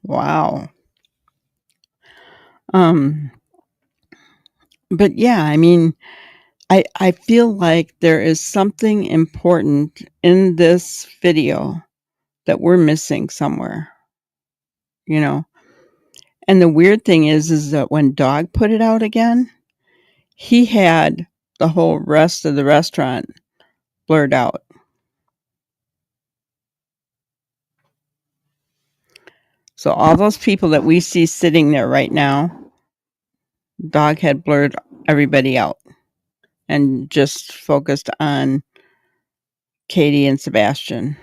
Wow. But yeah, I mean, I feel like there is something important in this video that we're missing somewhere, you know. And the weird thing is that when Dog put it out again, he had the whole rest of the restaurant blurred out. So all those people that we see sitting there right now, Dog had blurred everybody out and just focused on Katie and Sebastian.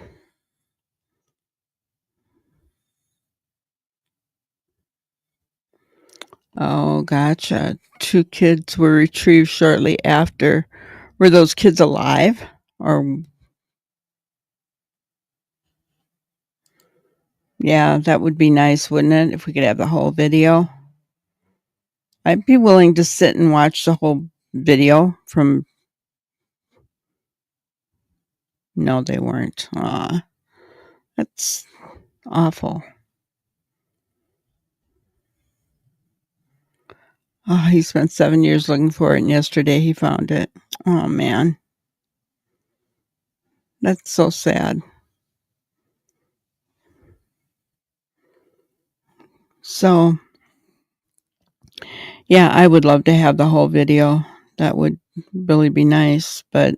Oh, gotcha. 2 kids were retrieved shortly after. Were those kids alive? Or yeah, that would be nice, wouldn't it, if we could have the whole video? I'd be willing to sit and watch the whole video from. No, they weren't. Aw, that's awful. Oh, he spent 7 years looking for it, and yesterday he found it. Oh, man. That's so sad. So, yeah, I would love to have the whole video. That would really be nice, but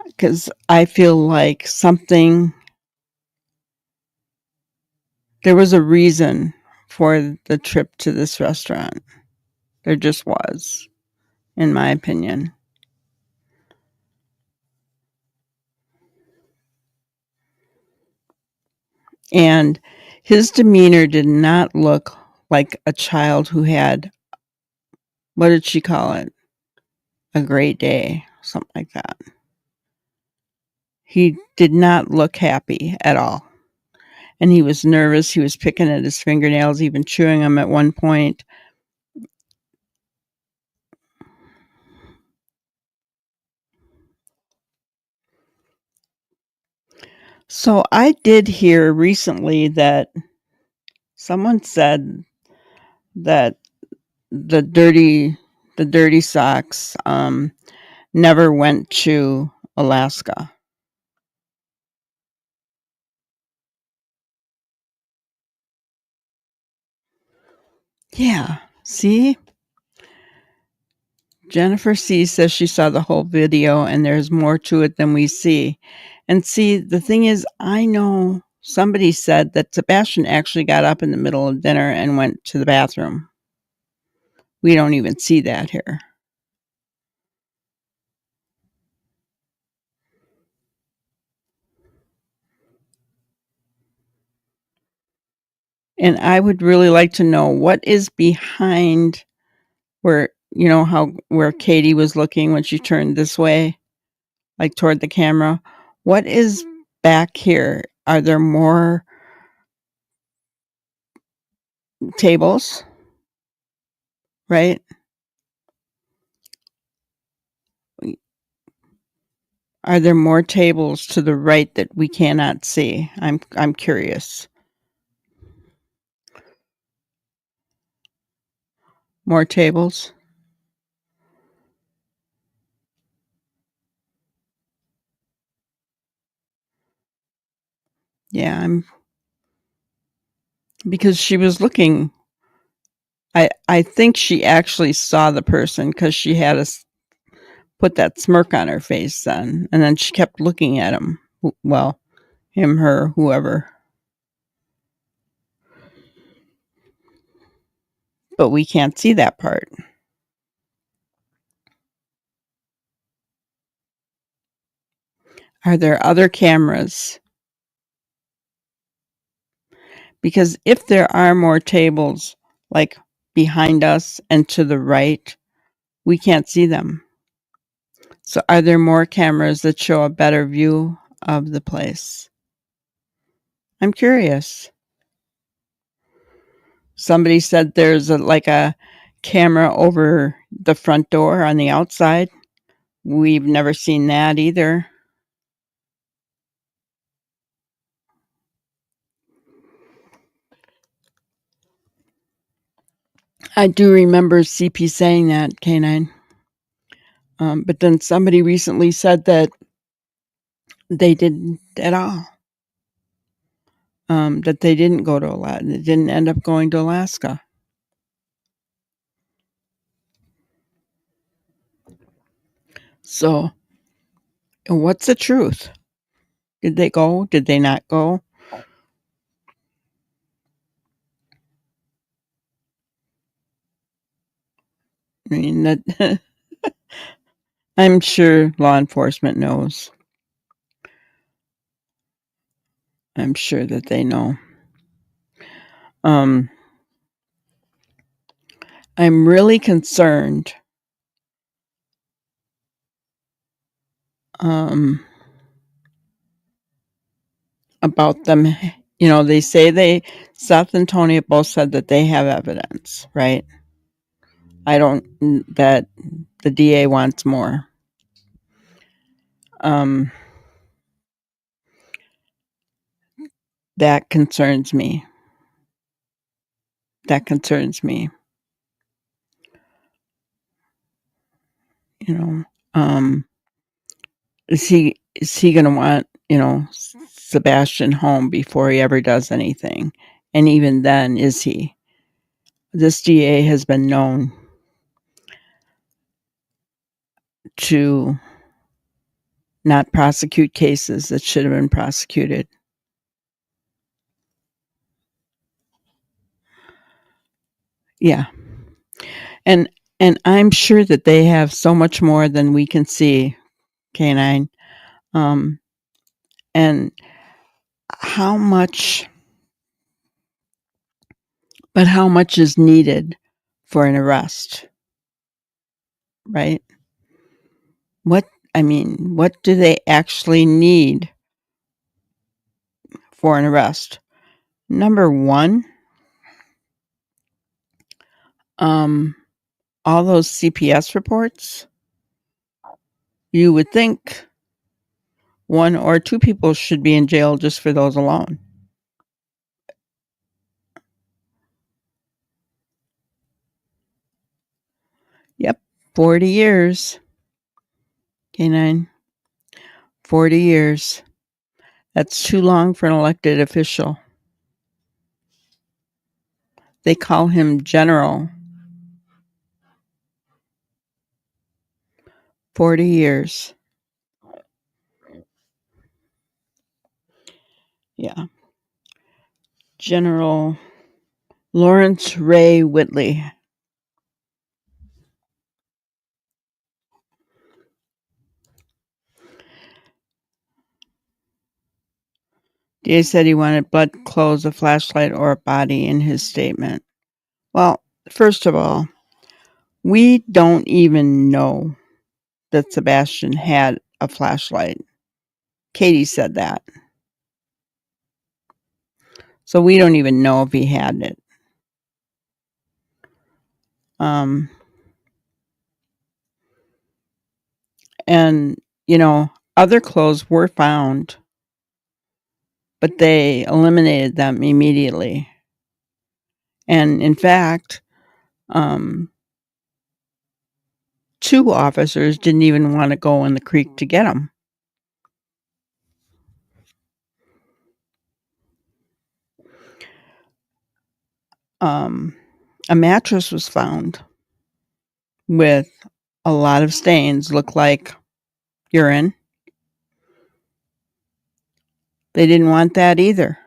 because I feel like there was a reason for the trip to this restaurant. There just was, in my opinion. And his demeanor did not look like a child who had, what did she call it? A great day, something like that. He did not look happy at all. and he was nervous. He was picking at his fingernails, even chewing them at one point. So I did hear recently that someone said that the dirty socks never went to Alaska. Yeah, see? Jennifer C says she saw the whole video and there's more to it than we see. And see, the thing is, I know somebody said that Sebastian actually got up in the middle of dinner and went to the bathroom. We don't even see that here. And I would really like to know what is behind where, you know, where Katie was looking when she turned this way, like toward the camera. What is back here? Are there more tables? Right? Are there more tables to the right that we cannot see? I'm curious. More tables? Yeah, because she was looking. I think she actually saw the person because she had us put that smirk on her face then, and then she kept looking at him. Well, him, her, whoever. But we can't see that part. Are there other cameras? Because if there are more tables, like behind us and to the right, we can't see them. So are there more cameras that show a better view of the place? I'm curious. Somebody said there's a camera over the front door on the outside. We've never seen that either. I do remember CP saying that, K9. But then somebody recently said that they didn't at all. That they didn't go to Alaska. They didn't end up going to Alaska. So, what's the truth? Did they go? Did they not go? I mean, that I'm sure law enforcement knows. I'm sure that they know. I'm really concerned. About them, you know, they say Seth and Tony both said that they have evidence, right? That the DA wants more. That concerns me. You know, is he going to want, you know, Sebastian home before he ever does anything? And even then, is he? This DA has been known to not prosecute cases that should have been prosecuted. Yeah. And I'm sure that they have so much more than we can see, K9. And how much is needed for an arrest, right? What do they actually need for an arrest? Number one, all those CPS reports, you would think one or two people should be in jail just for those alone. Yep, 40 years. K9, 40 years. That's too long for an elected official. They call him General. 40 years. Yeah. General Lawrence Ray Whitley. DA said he wanted blood, clothes, a flashlight, or a body in his statement. Well, first of all, we don't even know that Sebastian had a flashlight. Katie said that. So we don't even know if he had it. And, other clothes were found, but they eliminated them immediately. And in fact, 2 officers didn't even want to go in the creek to get them. A mattress was found with a lot of stains, looked like urine. They didn't want that either.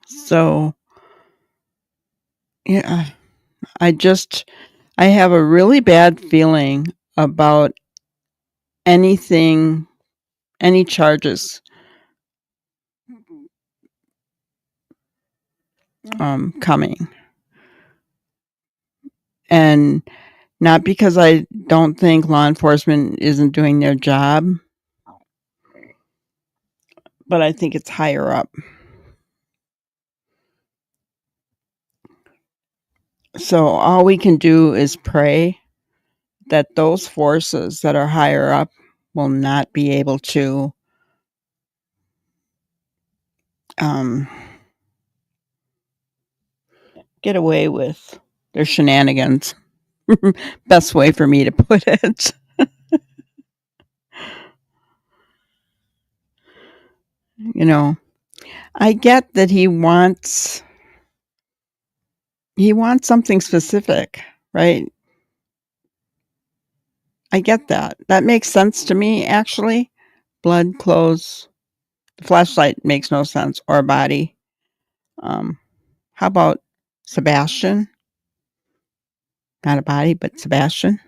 So, yeah, I have a really bad feeling about any charges coming. And not because I don't think law enforcement isn't doing their job, but I think it's higher up. So all we can do is pray that those forces that are higher up will not be able to get away with their shenanigans. Best way for me to put it. I get that he wants something specific, right? I get that. That makes sense to me, actually. Blood, clothes, the flashlight makes no sense, or a body. How about Sebastian? Not a body, but Sebastian.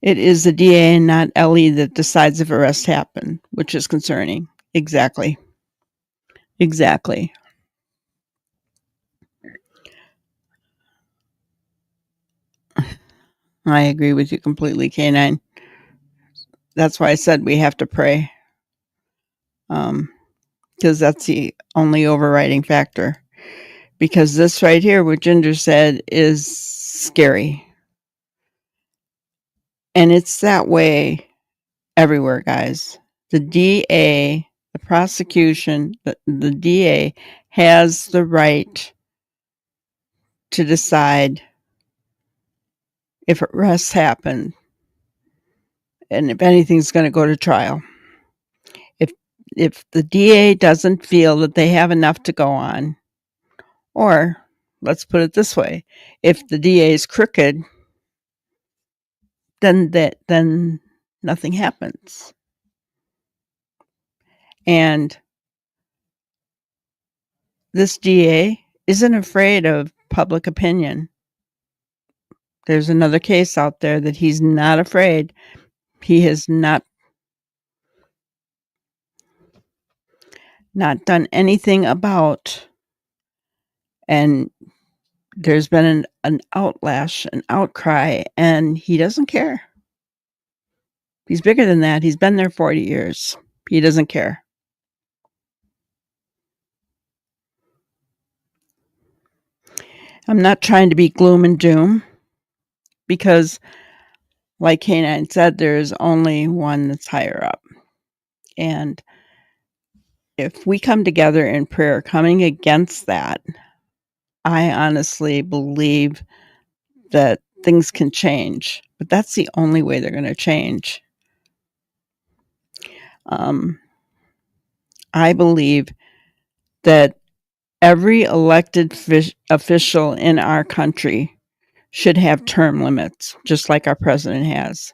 It is the DA and not Ellie that decides if arrest happened, which is concerning. Exactly. I agree with you completely, K9. That's why I said we have to pray. Because that's the only overriding factor. Because this right here, what Ginger said, is scary. And it's that way everywhere, guys. The DA, the prosecution, the DA has the right to decide if arrests happen and if anything's going to go to trial. If the DA doesn't feel that they have enough to go on, or let's put it this way, if the DA is crooked, then nothing happens. And this DA isn't afraid of public opinion. There's another case out there that he's not afraid. He has not done anything about. And there's been an outlash, an outcry, and he doesn't care. He's bigger than that. He's been there 40 years. He doesn't care. I'm not trying to be gloom and doom because, like K9 said, there's only one that's higher up. And if we come together in prayer, coming against that, I honestly believe that things can change. But that's the only way they're going to change. I believe that every elected official in our country should have term limits, just like our president has.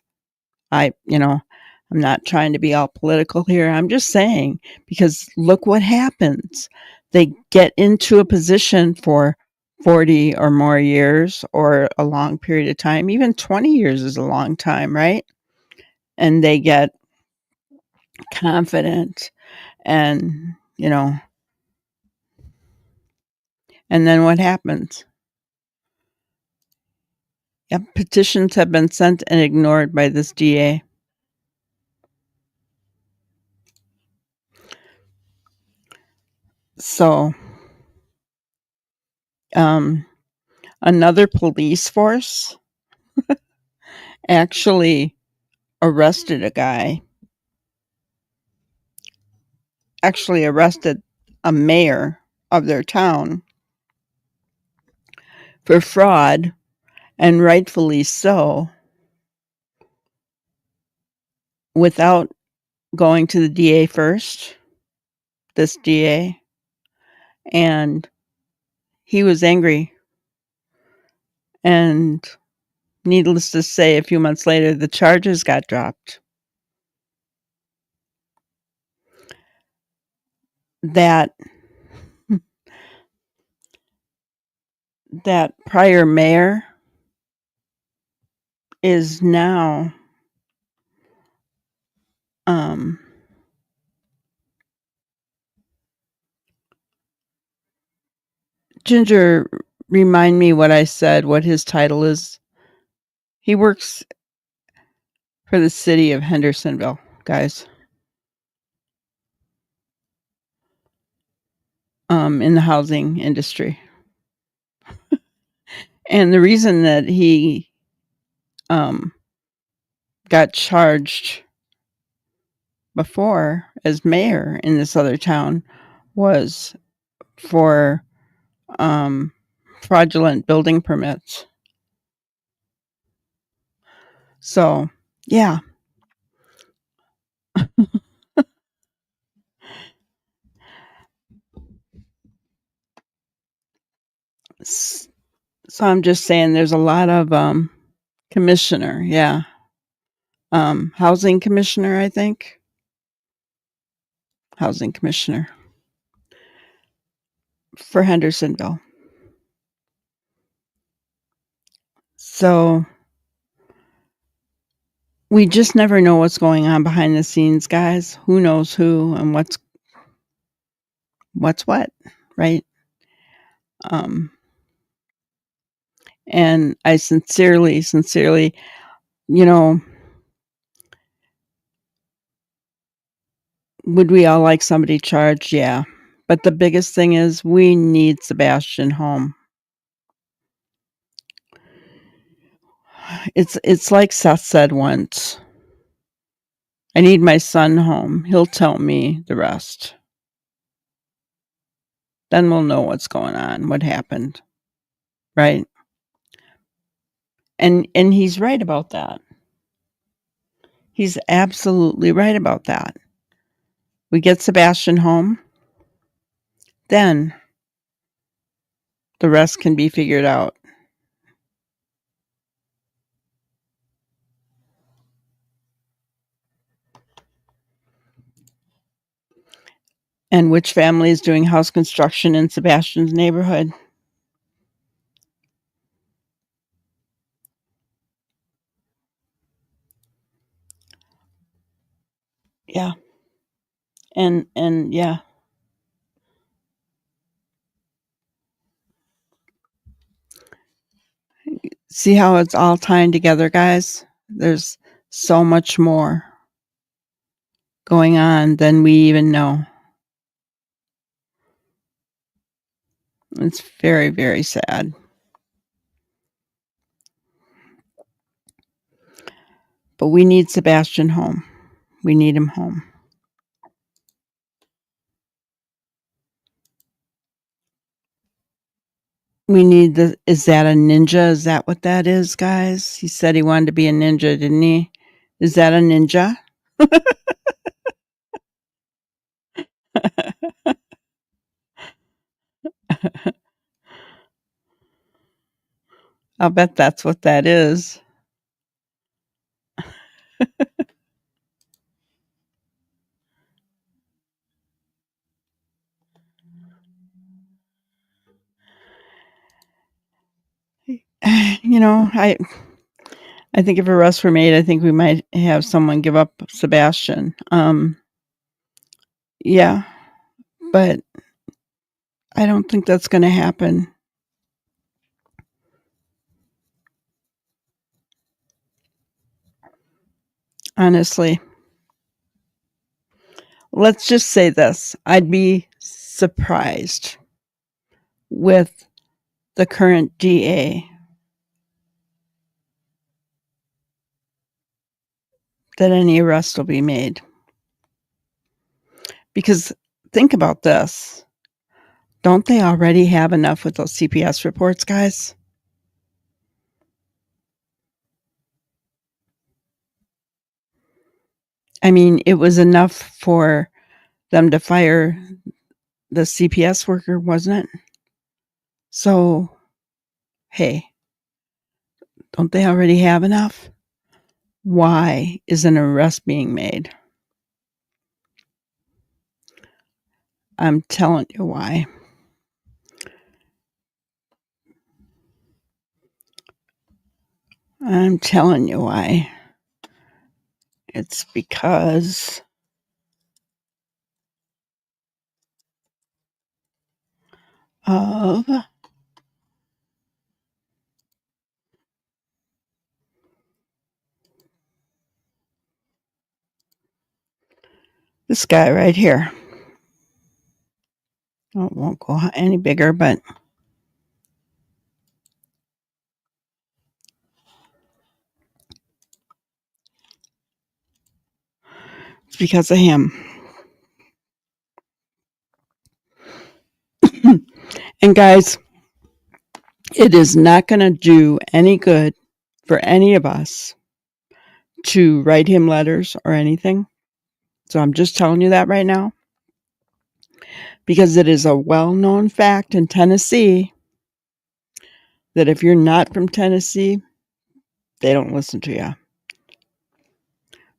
I'm not trying to be all political here. I'm just saying, because look what happens. They get into a position for 40 or more years or a long period of time. Even 20 years is a long time, right? And they get confident and, and then what happens? Yep, petitions have been sent and ignored by this DA. So, another police force actually arrested a mayor of their town for fraud, and rightfully so, without going to the DA first, this DA, and he was angry. And needless to say, a few months later, the charges got dropped. That prior mayor is now Ginger, remind me what I said, what his title is. He works for the city of Hendersonville, guys. In the housing industry. And the reason that he got charged before as mayor in this other town was for fraudulent building permits. So, yeah. So I'm just saying there's a lot of commissioner, yeah. Housing commissioner, I think. Housing commissioner for Hendersonville. So we just never know what's going on behind the scenes, guys. Who knows who and what's what, right? And I sincerely, would we all like somebody charged? Yeah. But the biggest thing is we need Sebastian home. It's like Seth said once. I need my son home. He'll tell me the rest. Then we'll know what's going on, what happened. Right? And he's right about that. He's absolutely right about that. We get Sebastian home, then the rest can be figured out. And which family is doing house construction in Sebastian's neighborhood? Yeah. And yeah. See how it's all tying together, guys? There's so much more going on than we even know. It's very, very sad. But we need Sebastian home. We need him home. We need is that a ninja? Is that what that is, guys? He said he wanted to be a ninja, didn't he? Is that a ninja? I'll bet that's what that is. I think if arrests were made, I think we might have someone give up Sebastian. Yeah, but I don't think that's going to happen. Honestly. Let's just say this. I'd be surprised with the current DA that any arrest will be made. Because think about this. Don't they already have enough with those CPS reports, guys? I mean, it was enough for them to fire the CPS worker, wasn't it? So, hey, don't they already have enough? Why is an arrest being made? I'm telling you why. I'm telling you why. It's because of this guy right here. Oh, it won't go any bigger, but it's because of him. And guys, it is not going to do any good for any of us to write him letters or anything. So I'm just telling you that right now. Because it is a well-known fact in Tennessee that if you're not from Tennessee, they don't listen to you.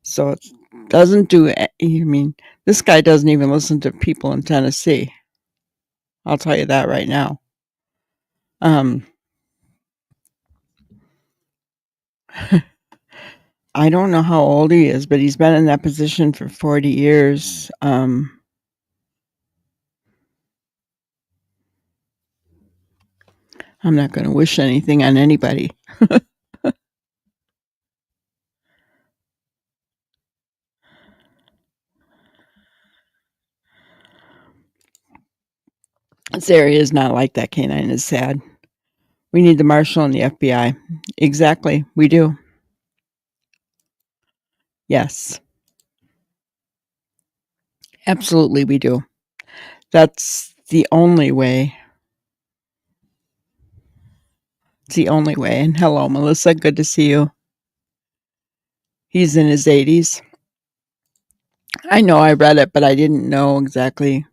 So it doesn't do, this guy doesn't even listen to people in Tennessee. I'll tell you that right now. I don't know how old he is, but he's been in that position for 40 years. I'm not going to wish anything on anybody. This area is not like that. Canine is sad. We need the marshal and the FBI. Exactly. We do. Yes. Absolutely, we do. That's the only way. It's the only way. And hello, Melissa. Good to see you. He's in his 80s. I know I read it, but I didn't know exactly.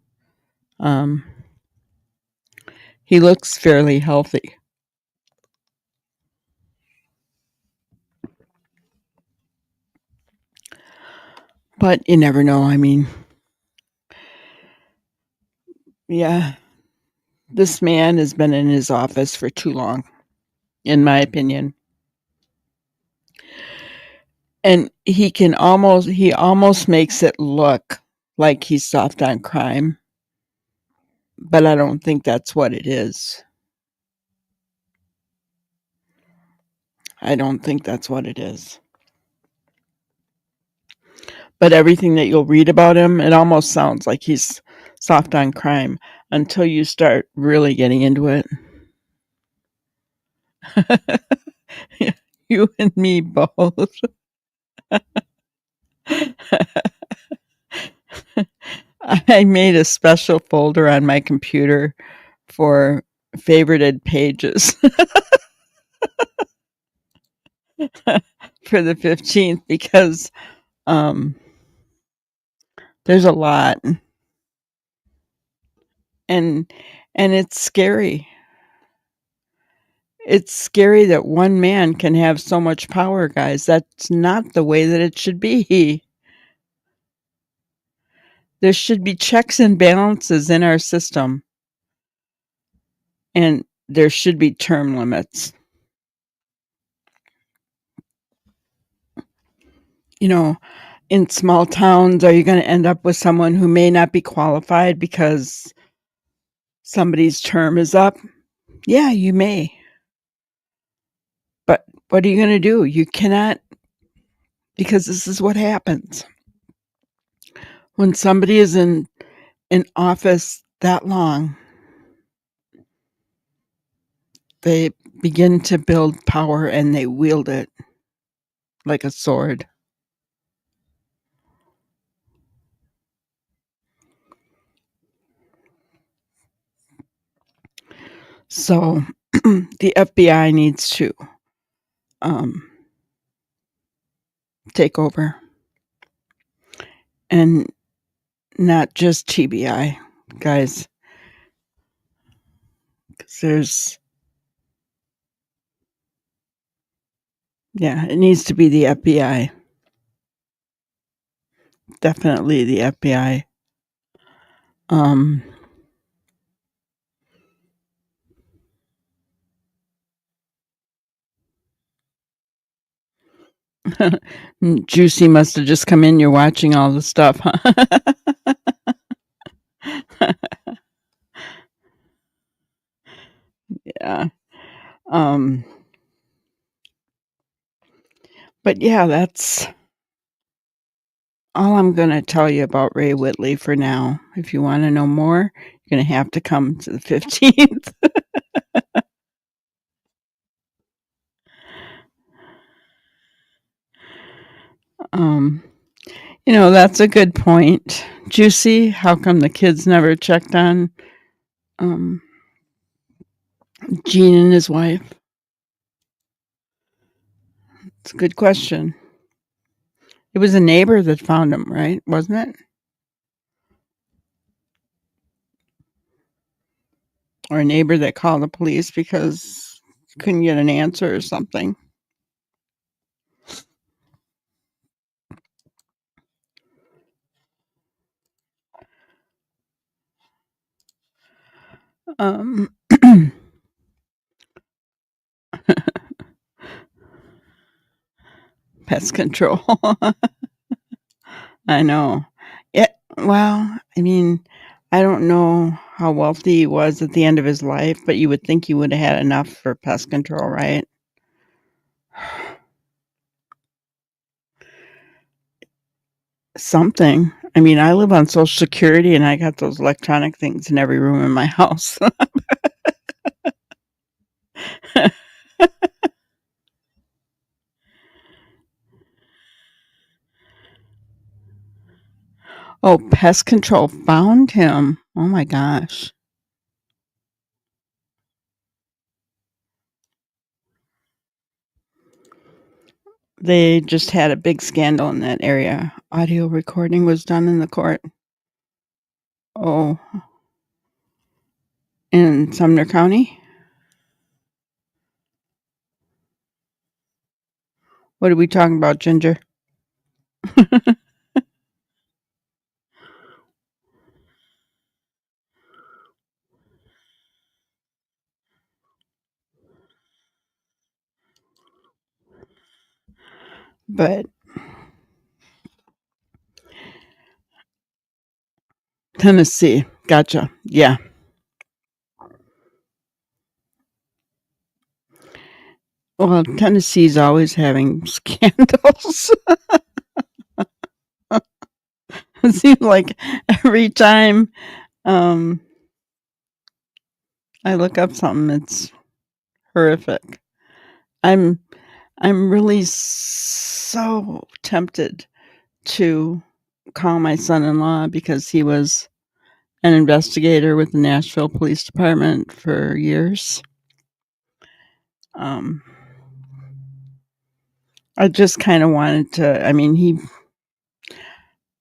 He looks fairly healthy. But you never know. I mean, yeah, this man has been in his office for too long, in my opinion. And he almost makes it look like he's soft on crime. But I don't think that's what it is. I don't think that's what it is. But everything that you'll read about him, it almost sounds like he's soft on crime until you start really getting into it. You and me both. I made a special folder on my computer for favorited pages for the 15th because there's a lot, and it's scary. It's scary that one man can have so much power, guys. That's not the way that it should be. There should be checks and balances in our system, and there should be term limits. You know, in small towns, are you going to end up with someone who may not be qualified because somebody's term is up? Yeah, you may. But what are you going to do? You cannot, because this is what happens. When somebody is in office that long, they begin to build power and they wield it like a sword. So the FBI needs to take over, and not just TBI, guys, because it needs to be the FBI. Definitely the FBI. Juicy must have just come in. You're watching all the stuff, huh? Yeah. But yeah, that's all I'm going to tell you about Ray Whitley for now. If you want to know more, you're going to have to come to the 15th. That's a good point. Juicy, how come the kids never checked on Gene and his wife? It's a good question. It was a neighbor that found him, right? Wasn't it? Or a neighbor that called the police because couldn't get an answer or something. Pest control. I know. Well, I mean, I don't know how wealthy he was at the end of his life, but you would think he would have had enough for pest control, right? Something. I mean, I live on Social Security and I got those electronic things in every room in my house. Oh, pest control found him. Oh my gosh. They just had a big scandal in that area. Audio recording was done in the court. Oh, in Sumner County? What are we talking about, Ginger? But Tennessee. Gotcha. Yeah. Well, Tennessee's always having scandals. It seems like every time I look up something, it's horrific. I'm really so tempted to call my son-in-law because he was an investigator with the Nashville Police Department for years. I just kind of wanted to. I mean,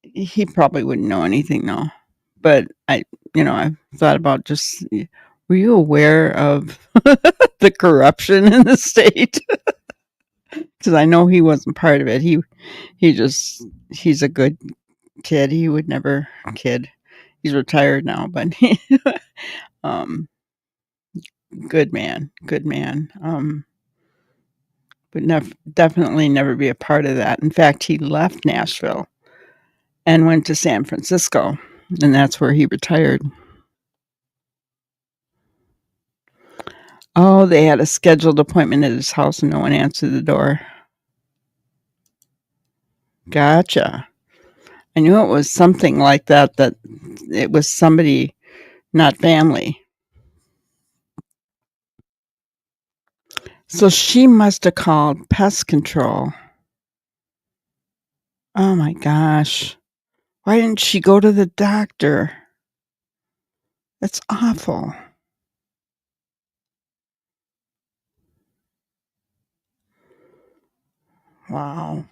he probably wouldn't know anything now, but I thought about just. Were you aware of the corruption in the state? Because I know he wasn't part of it. He's a good kid. He would never kid. He's retired now, but um, good man. Would definitely never be a part of that. In fact, he left Nashville and went to San Francisco, and that's where he retired. Oh, they had a scheduled appointment at his house and no one answered the door. Gotcha. I knew it was something like that it was somebody, not family. So she must have called pest control. Oh my gosh. Why didn't she go to the doctor? That's awful. Wow.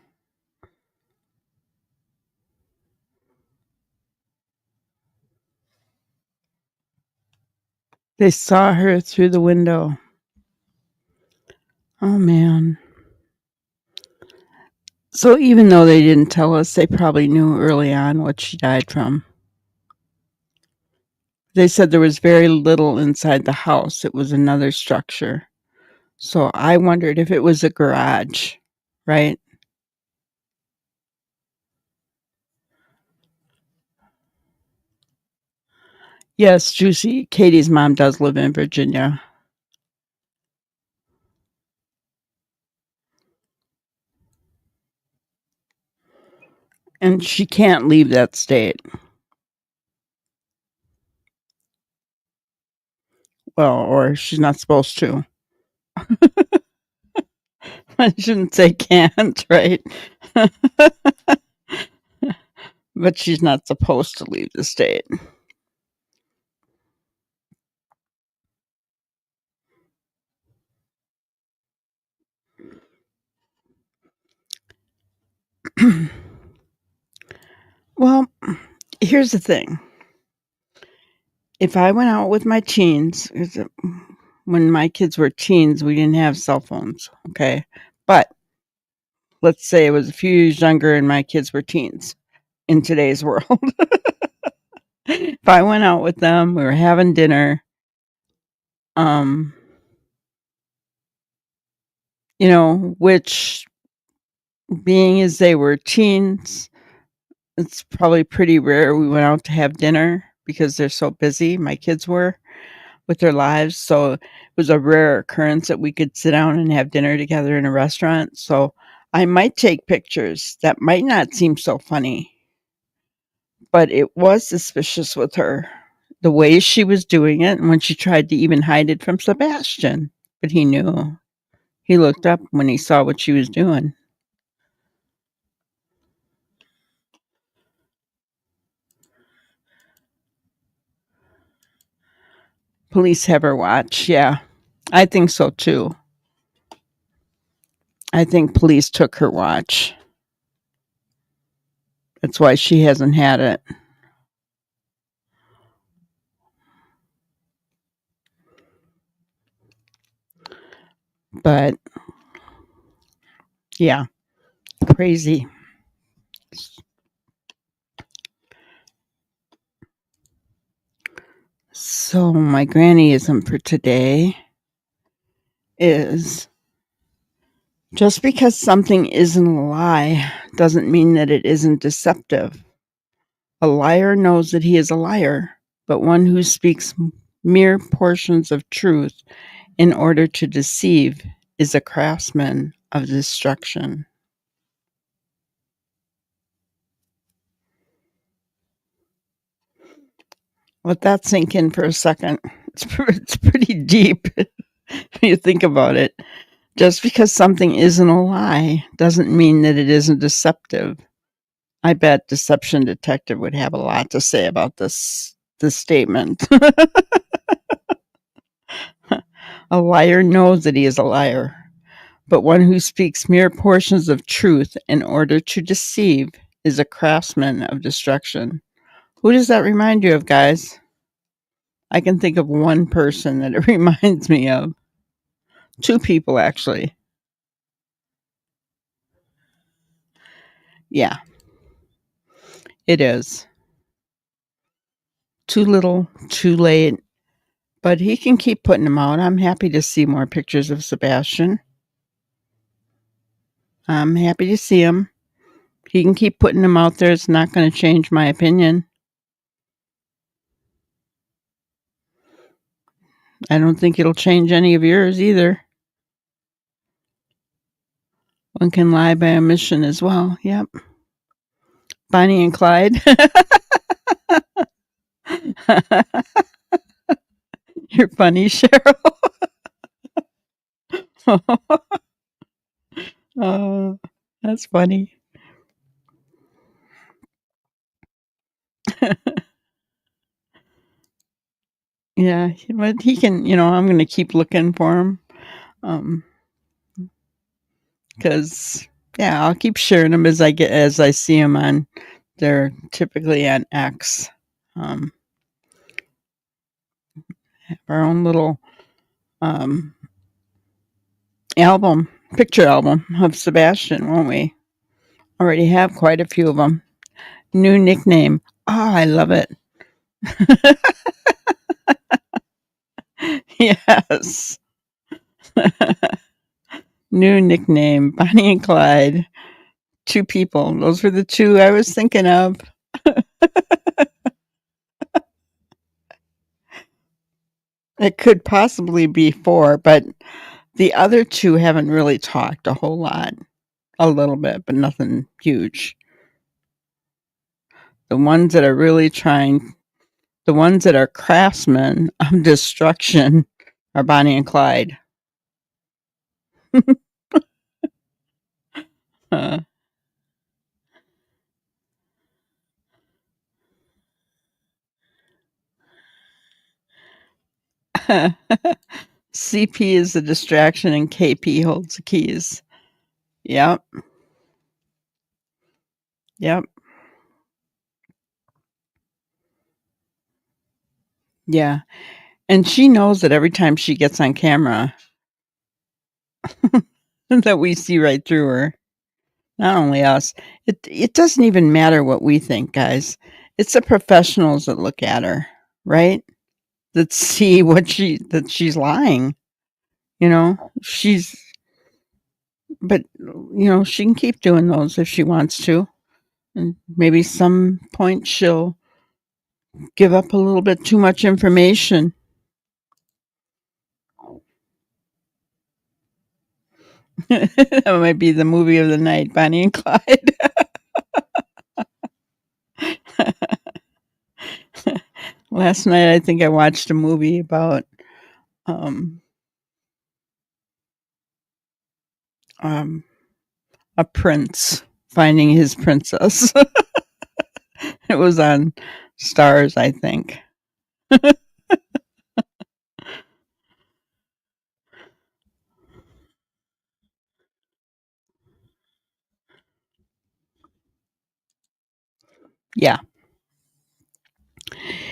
They saw her through the window. Oh man. So even though they didn't tell us, they probably knew early on what she died from. They said there was very little inside the house. It was another structure. So I wondered if it was a garage, right? Yes, Juicy. Katie's mom does live in Virginia. And she can't leave that state. Well, or she's not supposed to. I shouldn't say can't, right? But she's not supposed to leave the state. Well, here's the thing. If I went out with my teens, when my kids were teens, we didn't have cell phones, okay? But let's say it was a few years younger and my kids were teens in today's world. If I went out with them, we were having dinner, which being as they were teens, it's probably pretty rare we went out to have dinner because they're so busy, my kids were, with their lives. So it was a rare occurrence that we could sit down and have dinner together in a restaurant. So I might take pictures that might not seem so funny, but it was suspicious with her, the way she was doing it, and when she tried to even hide it from Sebastian. But he knew. He looked up when he saw what she was doing. Police have her watch. Yeah, I think so too. I think police took her watch. That's why she hasn't had it. But yeah, crazy. So my grannyism for today is just because something isn't a lie doesn't mean that it isn't deceptive. A liar knows that he is a liar, but one who speaks mere portions of truth in order to deceive is a craftsman of destruction. Let that sink in for a second. It's pretty deep if you think about it. Just because something isn't a lie doesn't mean that it isn't deceptive. I bet Deception Detective would have a lot to say about this statement. A liar knows that he is a liar, but one who speaks mere portions of truth in order to deceive is a craftsman of destruction. Who does that remind you of, guys? I can think of one person that it reminds me of. Two people, actually. Yeah, it is. Too little, too late. But he can keep putting them out. I'm happy to see more pictures of Sebastian. I'm happy to see him. He can keep putting them out there. It's not going to change my opinion. I don't think it'll change any of yours either. One can lie by omission as well. Yep. Bonnie and Clyde. You're funny, Cheryl. Oh, that's funny. Yeah, but he can, I'm going to keep looking for him. Because, yeah, I'll keep sharing them as I see them on, they're typically on X. Have our own little picture album of Sebastian, won't we? Already have quite a few of them. New nickname. Oh, I love it. Yes. New nickname, Bonnie and Clyde. Two people. Those were the two I was thinking of. It could possibly be four, but the other two haven't really talked a whole lot. A little bit, but nothing huge. The ones that are really trying, the ones that are craftsmen of destruction are Bonnie and Clyde. CP is the distraction and KP holds the keys. Yep. Yep. Yeah. And she knows that every time she gets on camera that we see right through her. Not only us. It doesn't even matter what we think, guys. It's the professionals that look at her, right? That see that she's lying. She can keep doing those if she wants to. And maybe some point she'll give up a little bit too much information. That might be the movie of the night, Bonnie and Clyde. Last night, I think I watched a movie about a prince finding his princess. It was on Stars, I think. Yeah.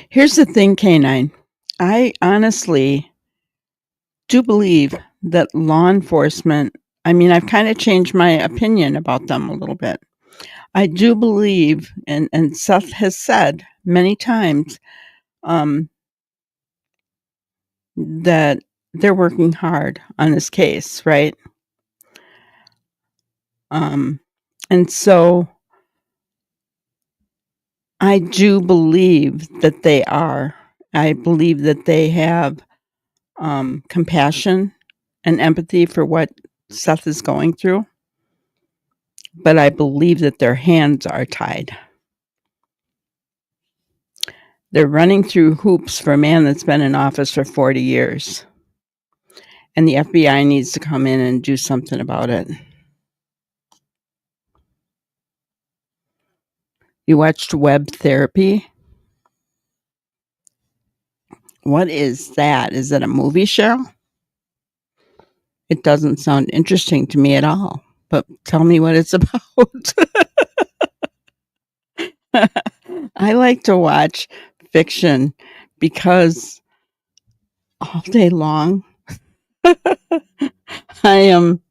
Here's the thing, K9. I honestly do believe that law enforcement, I've kind of changed my opinion about them a little bit. I do believe, and Seth has said many times, that they're working hard on this case, right? And so I do believe that they are. I believe that they have compassion and empathy for what Seth is going through, but I believe that their hands are tied. They're running through hoops for a man that's been in office for 40 years. And the FBI needs to come in and do something about it. You watched Web Therapy? What is that? Is it a movie show? It doesn't sound interesting to me at all, but tell me what it's about. I like to watch fiction because all day long I am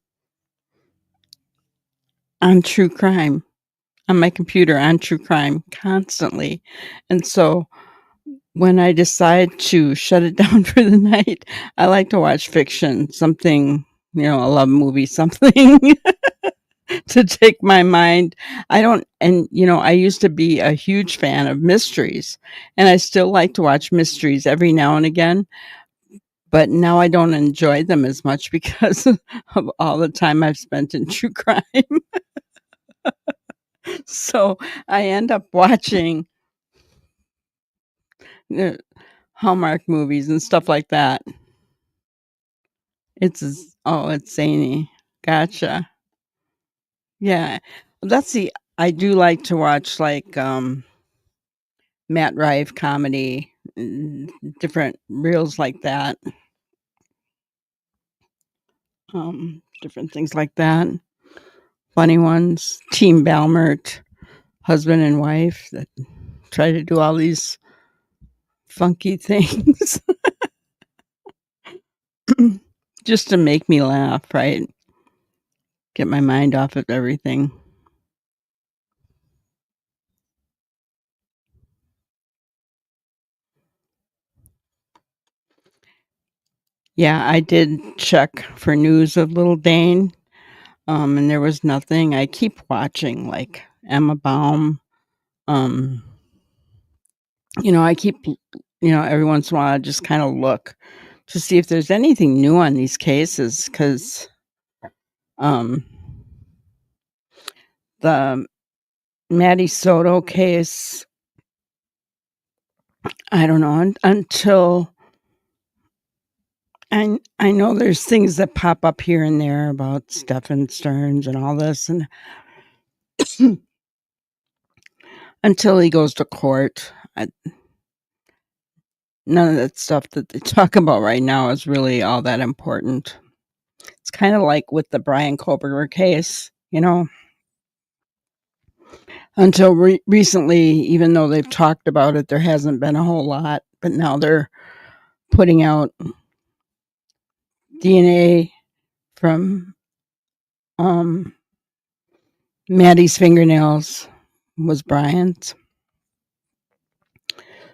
on true crime, on my computer on true crime constantly. And so when I decide to shut it down for the night, I like to watch fiction, something, a love movie, something to take my mind. I used to be a huge fan of mysteries, and I still like to watch mysteries every now and again, but now I don't enjoy them as much because of all the time I've spent in true crime. So I end up watching uh, Hallmark movies and stuff like that. It's zany. Gotcha. Yeah. I do like to watch like Matt Rife comedy, different reels like that. Different things like that. Funny ones. Team Balmert, husband and wife that try to do all these funky things just to make me laugh, right? Get my mind off of everything. Yeah, I did check for news of little Dane, and there was nothing. I keep watching, like, Emma Baum. I keep, every once in a while, I just kind of look to see if there's anything new on these cases, because the Maddie Soto case, I don't know, until I know there's things that pop up here and there about Stephen Stearns and all this, and until he goes to court, none of that stuff that they talk about right now is really all that important. It's kind of like with the Brian Koberger case, until recently, even though they've talked about it, there hasn't been a whole lot, but now they're putting out DNA from Maddie's fingernails was Brian's.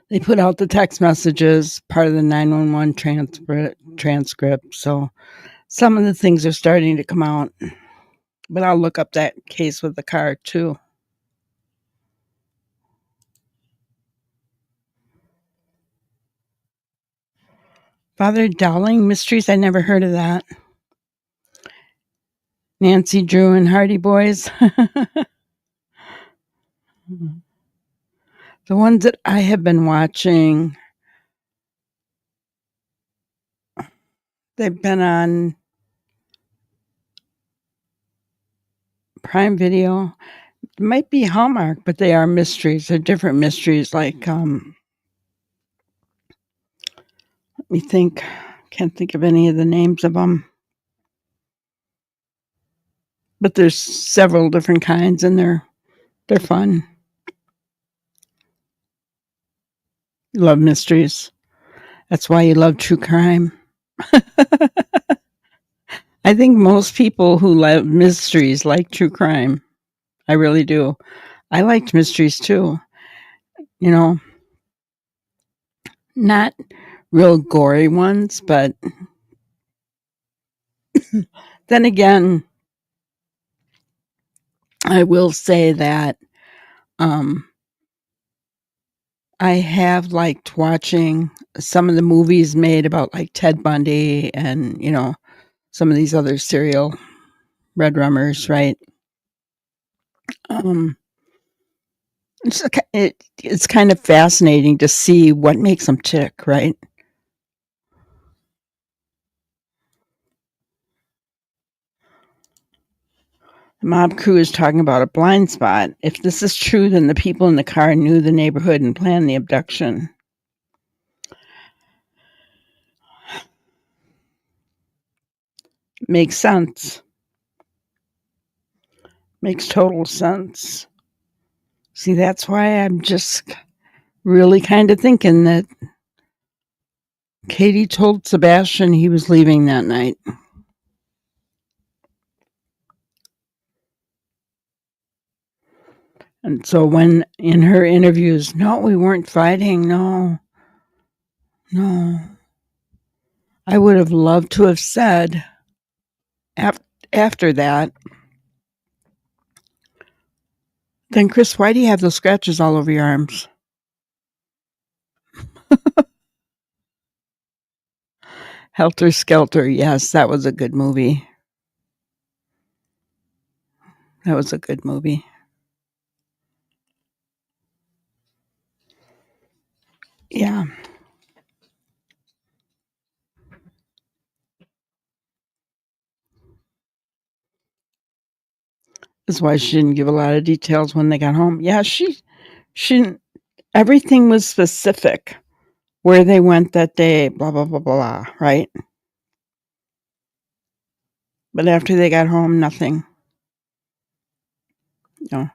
They put out the text messages, part of the 911 transcript. So some of the things are starting to come out. But I'll look up that case with the car too. Father Dowling Mysteries, I never heard of that. Nancy Drew and Hardy Boys. The ones that I have been watching, they've been on Prime Video. It might be Hallmark, but they are mysteries. They're different mysteries. Like, let me think. Can't think of any of the names of them. But there's several different kinds, and they're fun. You love mysteries. That's why you love true crime. I think most people who love mysteries like true crime. I really do. I liked mysteries too. Not real gory ones, but then again, I will say that I have liked watching some of the movies made about like Ted Bundy and, some of these other serial red rummers, right? It's kind of fascinating to see what makes them tick, right? The mob crew is talking about a blind spot. If this is true, then the people in the car knew the neighborhood and planned the abduction. Makes sense. Makes total sense. See, that's why I'm just really kind of thinking that Katie told Sebastian he was leaving that night. And so when in her interviews, no, we weren't fighting, no. I would have loved to have said after that, then Chris, why do you have those scratches all over your arms? Helter Skelter, yes, that was a good movie. That was a good movie. Yeah. That's why she didn't give a lot of details when they got home. Yeah, she didn't. Everything was specific. Where they went that day, blah, blah, blah, blah, right? But after they got home, nothing. No.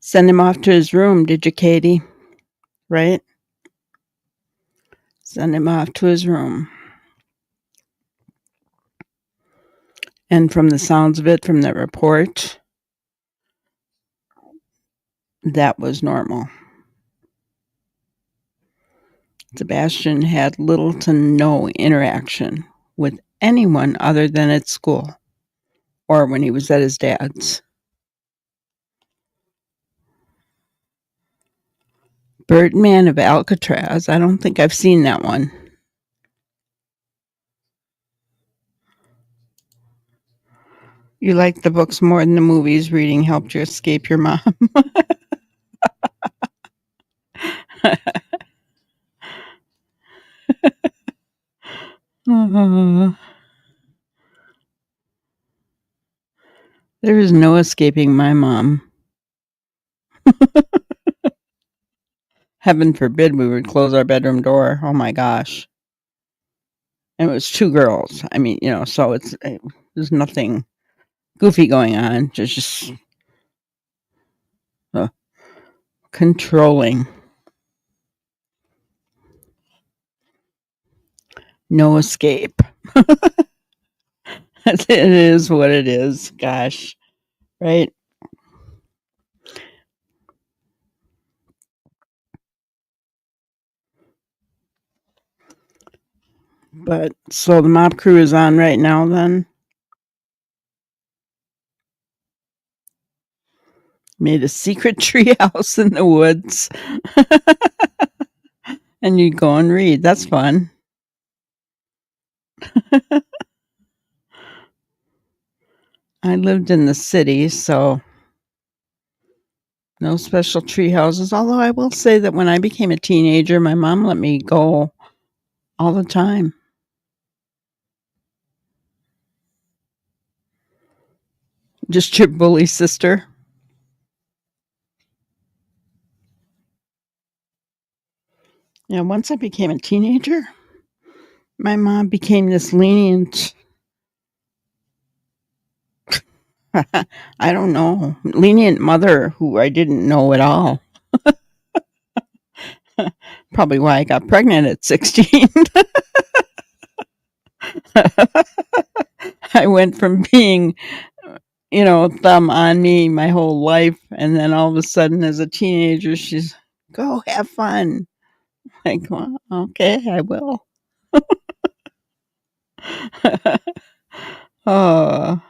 Send him off to his room, did you, Katie? Right? Send him off to his room. And from the sounds of it, from the report, that was normal. Sebastian had little to no interaction with anyone other than at school or when he was at his dad's. Birdman of Alcatraz. I don't think I've seen that one. You like the books more than the movies. Reading helped you escape your mom. There is no escaping my mom. Heaven forbid we would close our bedroom door. Oh my gosh. And it was two girls. I mean, so there's nothing goofy going on. Just controlling. No escape. It is what it is. Gosh. Right? But so the mob crew is on right now then. Made a secret tree house in the woods. And you go and read. That's fun. I lived in the city, so no special tree houses. Although I will say that when I became a teenager, my mom let me go all the time. Just your bully sister. Yeah, once I became a teenager, my mom became this lenient, I don't know, lenient mother who I didn't know at all. Probably why I got pregnant at 16. I went from being, thumb on me my whole life. And then all of a sudden as a teenager, she's, go have fun. Like, well, okay, I will. Oh.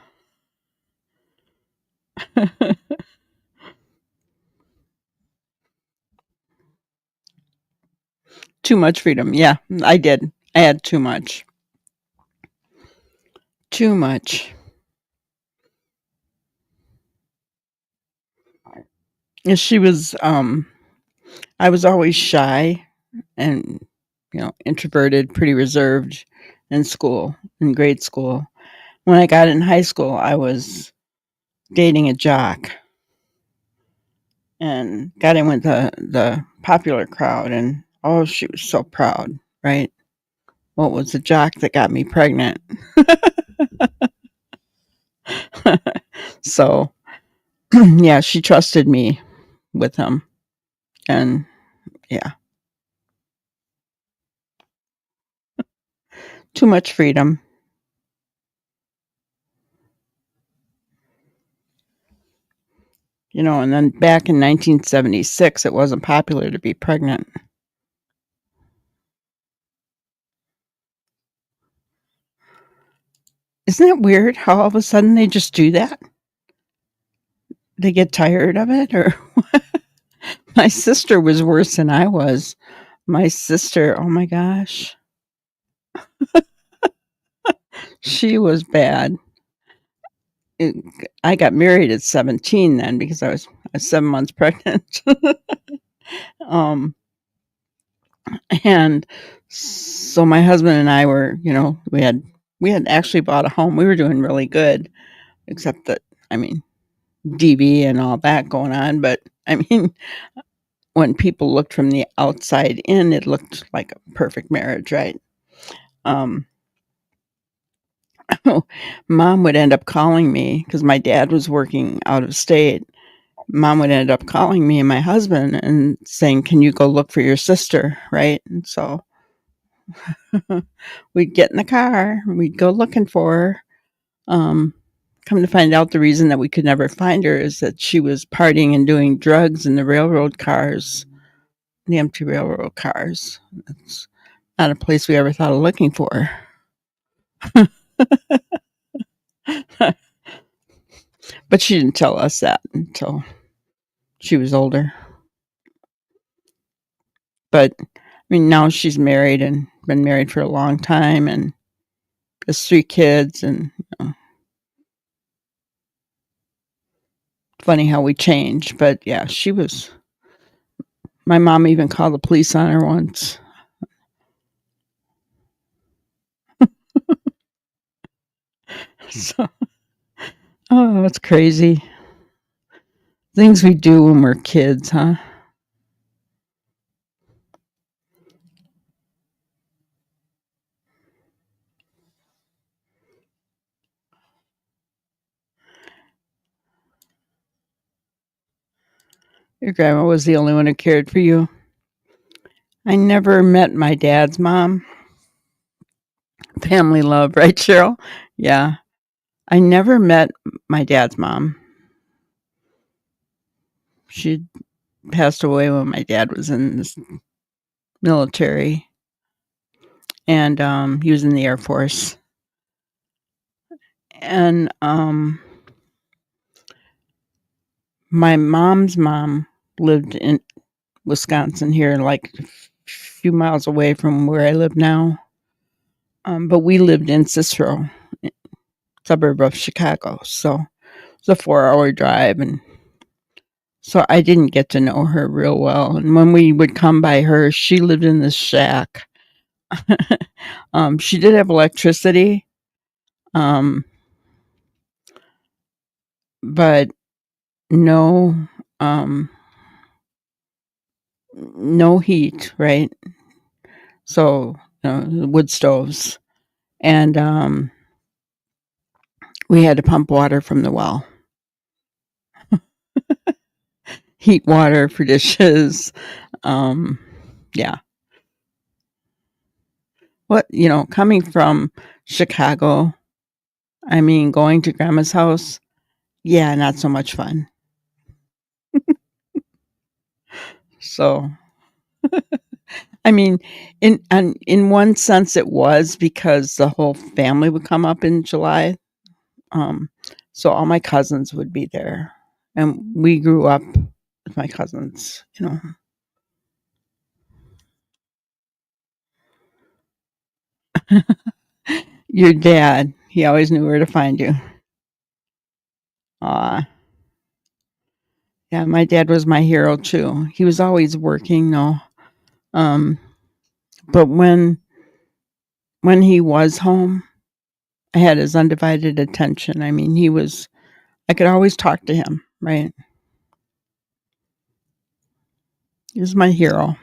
Too much freedom. Yeah, I did. I had too much. Too much. Yeah, she was, I was always shy and, introverted, pretty reserved in school, in grade school. When I got in high school, I was dating a jock and got in with the popular crowd, and oh, she was so proud, right? Well, it was the jock that got me pregnant. So, yeah, she trusted me with him. And yeah, too much freedom. And then back in 1976, it wasn't popular to be pregnant. Isn't it weird how all of a sudden they just do that? They get tired of it? Or my sister was worse than I was. My sister, oh my gosh, she was bad. I got married at 17 then because I was 7 months pregnant. And so my husband and I were, we had actually bought a home. We were doing really good, except that, I mean, DV and all that going on. But I mean, when people looked from the outside in, it looked like a perfect marriage, right? Mom would end up calling me because my dad was working out of state. Mom would end up calling me and my husband and saying, "Can you go look for your sister?" Right? And so we'd get in the car, and we'd go looking for her. Come to find out, the reason that we could never find her is that she was partying and doing drugs in the railroad cars, the empty railroad cars. That's not a place we ever thought of looking for her. But she didn't tell us that until she was older. But I mean, now she's married and been married for a long time and has 3 kids. And funny how we change. But yeah, she was. My mom even called the police on her once. So, oh, it's crazy. Things we do when we're kids, huh? Your grandma was the only one who cared for you. I never met my dad's mom. Family love, right, Cheryl? Yeah. I never met my dad's mom. She passed away when my dad was in the military, and he was in the Air Force. And my mom's mom lived in Wisconsin here, like a few miles away from where I live now. But we lived in Cicero, suburb of Chicago. So it's a 4-hour drive. And so I didn't get to know her real well. And when we would come by her, she lived in this shack. She did have electricity, but no, no heat, right? So, wood stoves. And we had to pump water from the well. Heat water for dishes. Yeah. What, coming from Chicago, I mean, going to grandma's house, yeah, not so much fun. So, I mean, in one sense, it was because the whole family would come up in July. So all my cousins would be there, and we grew up with my cousins. Your dad, He always knew where to find you. Aw. Yeah, my dad was my hero too. He was always working, though. But when he was home, I had his undivided attention. I mean, I could always talk to him, right? He was my hero.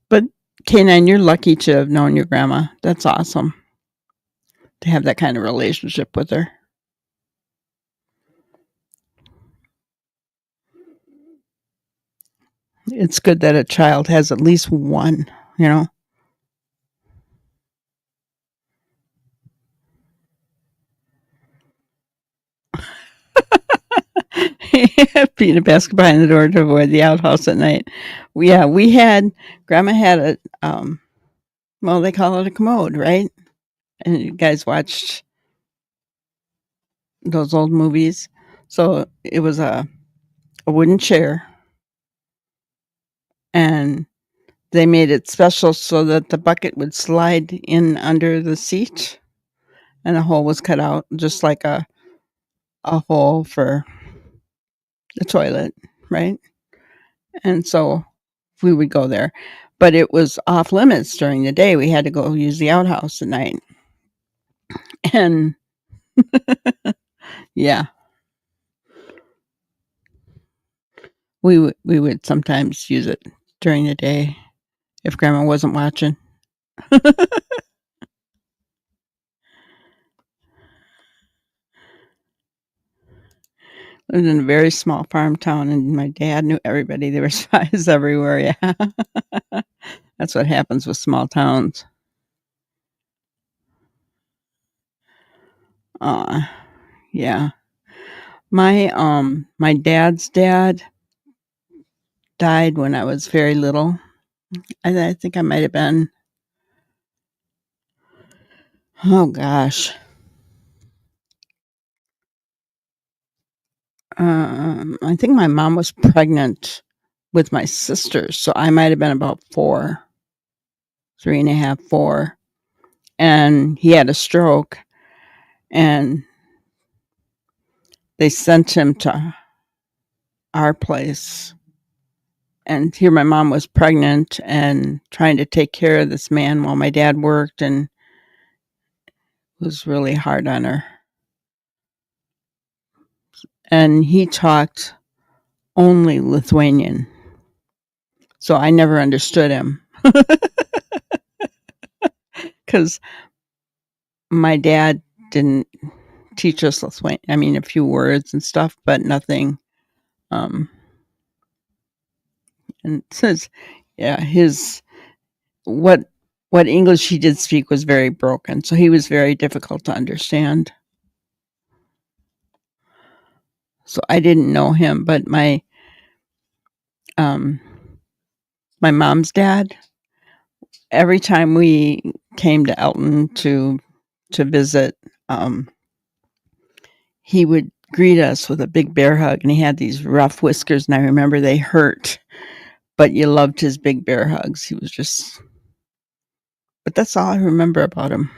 But K9, you're lucky to have known your grandma. That's awesome to have that kind of relationship with her. It's good that a child has at least one, you know. Being a basket behind the door to avoid the outhouse at night. Grandma had they call it a commode, right? And you guys watched those old movies. So it was a wooden chair, and they made it special so that the bucket would slide in under the seat, and a hole was cut out, just like a hole for the toilet, right? And so we would go there. But it was off limits during the day. We had to go use the outhouse at night. And yeah, we would sometimes use it during the day if grandma wasn't watching. Lived in a very small farm town, and my dad knew everybody. There were spies everywhere. Yeah, that's what happens with small towns. Yeah. My dad's dad died when I was very little. I think I might have been, oh gosh, I think my mom was pregnant with my sisters, so I might have been about 4, 3.5, 4, and he had a stroke, and they sent him to our place. And here my mom was pregnant and trying to take care of this man while my dad worked, and it was really hard on her. And he talked only Lithuanian, so I never understood him because my dad didn't teach us Lithuanian. I mean, a few words and stuff, but nothing. And since, yeah, what English he did speak was very broken, so he was very difficult to understand. So I didn't know him, but my mom's dad, every time we came to Elton to visit, he would greet us with a big bear hug, and he had these rough whiskers, and I remember they hurt, but you loved his big bear hugs. He was just, but that's all I remember about him.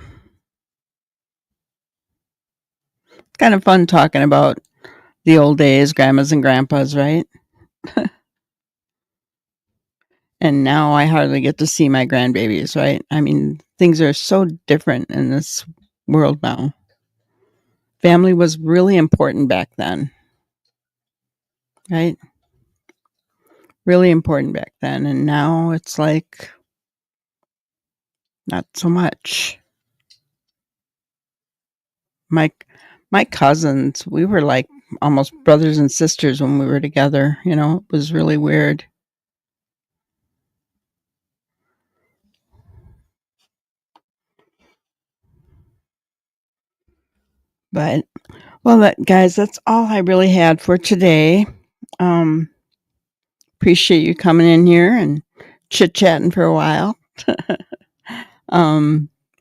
It's kind of fun talking about the old days, grandmas and grandpas, right? And now I hardly get to see my grandbabies, right? I mean, things are so different in this world now. Family was really important back then, right? Really important back then. And now it's like not so much. My cousins, we were like almost brothers and sisters when we were together. You know, it was really weird. But well, guys, that's all I really had for today. Appreciate you coming in here and chit chatting for a while.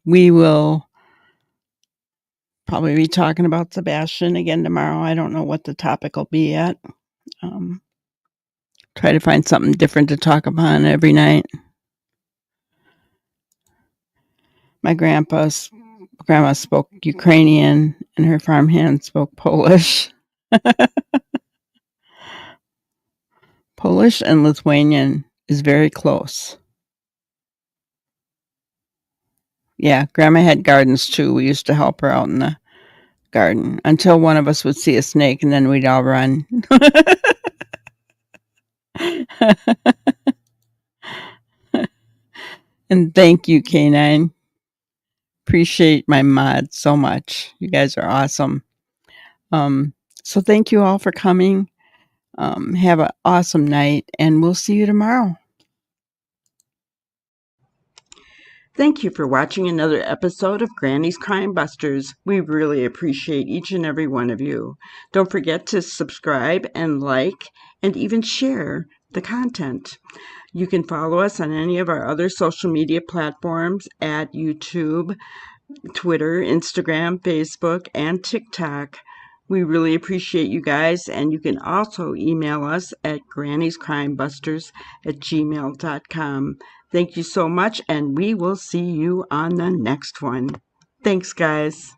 We will probably be talking about Sebastian again tomorrow. I don't know what the topic will be yet. Try to find something different to talk about every night. My grandma spoke Ukrainian and her farmhand spoke Polish. Polish and Lithuanian is very close. Yeah, Grandma had gardens too. We used to help her out in the garden until one of us would see a snake and then we'd all run. And thank you, K9. Appreciate my mods so much. You guys are awesome. So thank you all for coming. Have an awesome night, and we'll see you tomorrow. Thank you for watching another episode of Granny's Crime Busters. We really appreciate each and every one of you. Don't forget to subscribe and like and even share the content. You can follow us on any of our other social media platforms at YouTube, Twitter, Instagram, Facebook, and TikTok. We really appreciate you guys, and you can also email us at granniescrimebusters@gmail.com. Thank you so much, and we will see you on the next one. Thanks, guys.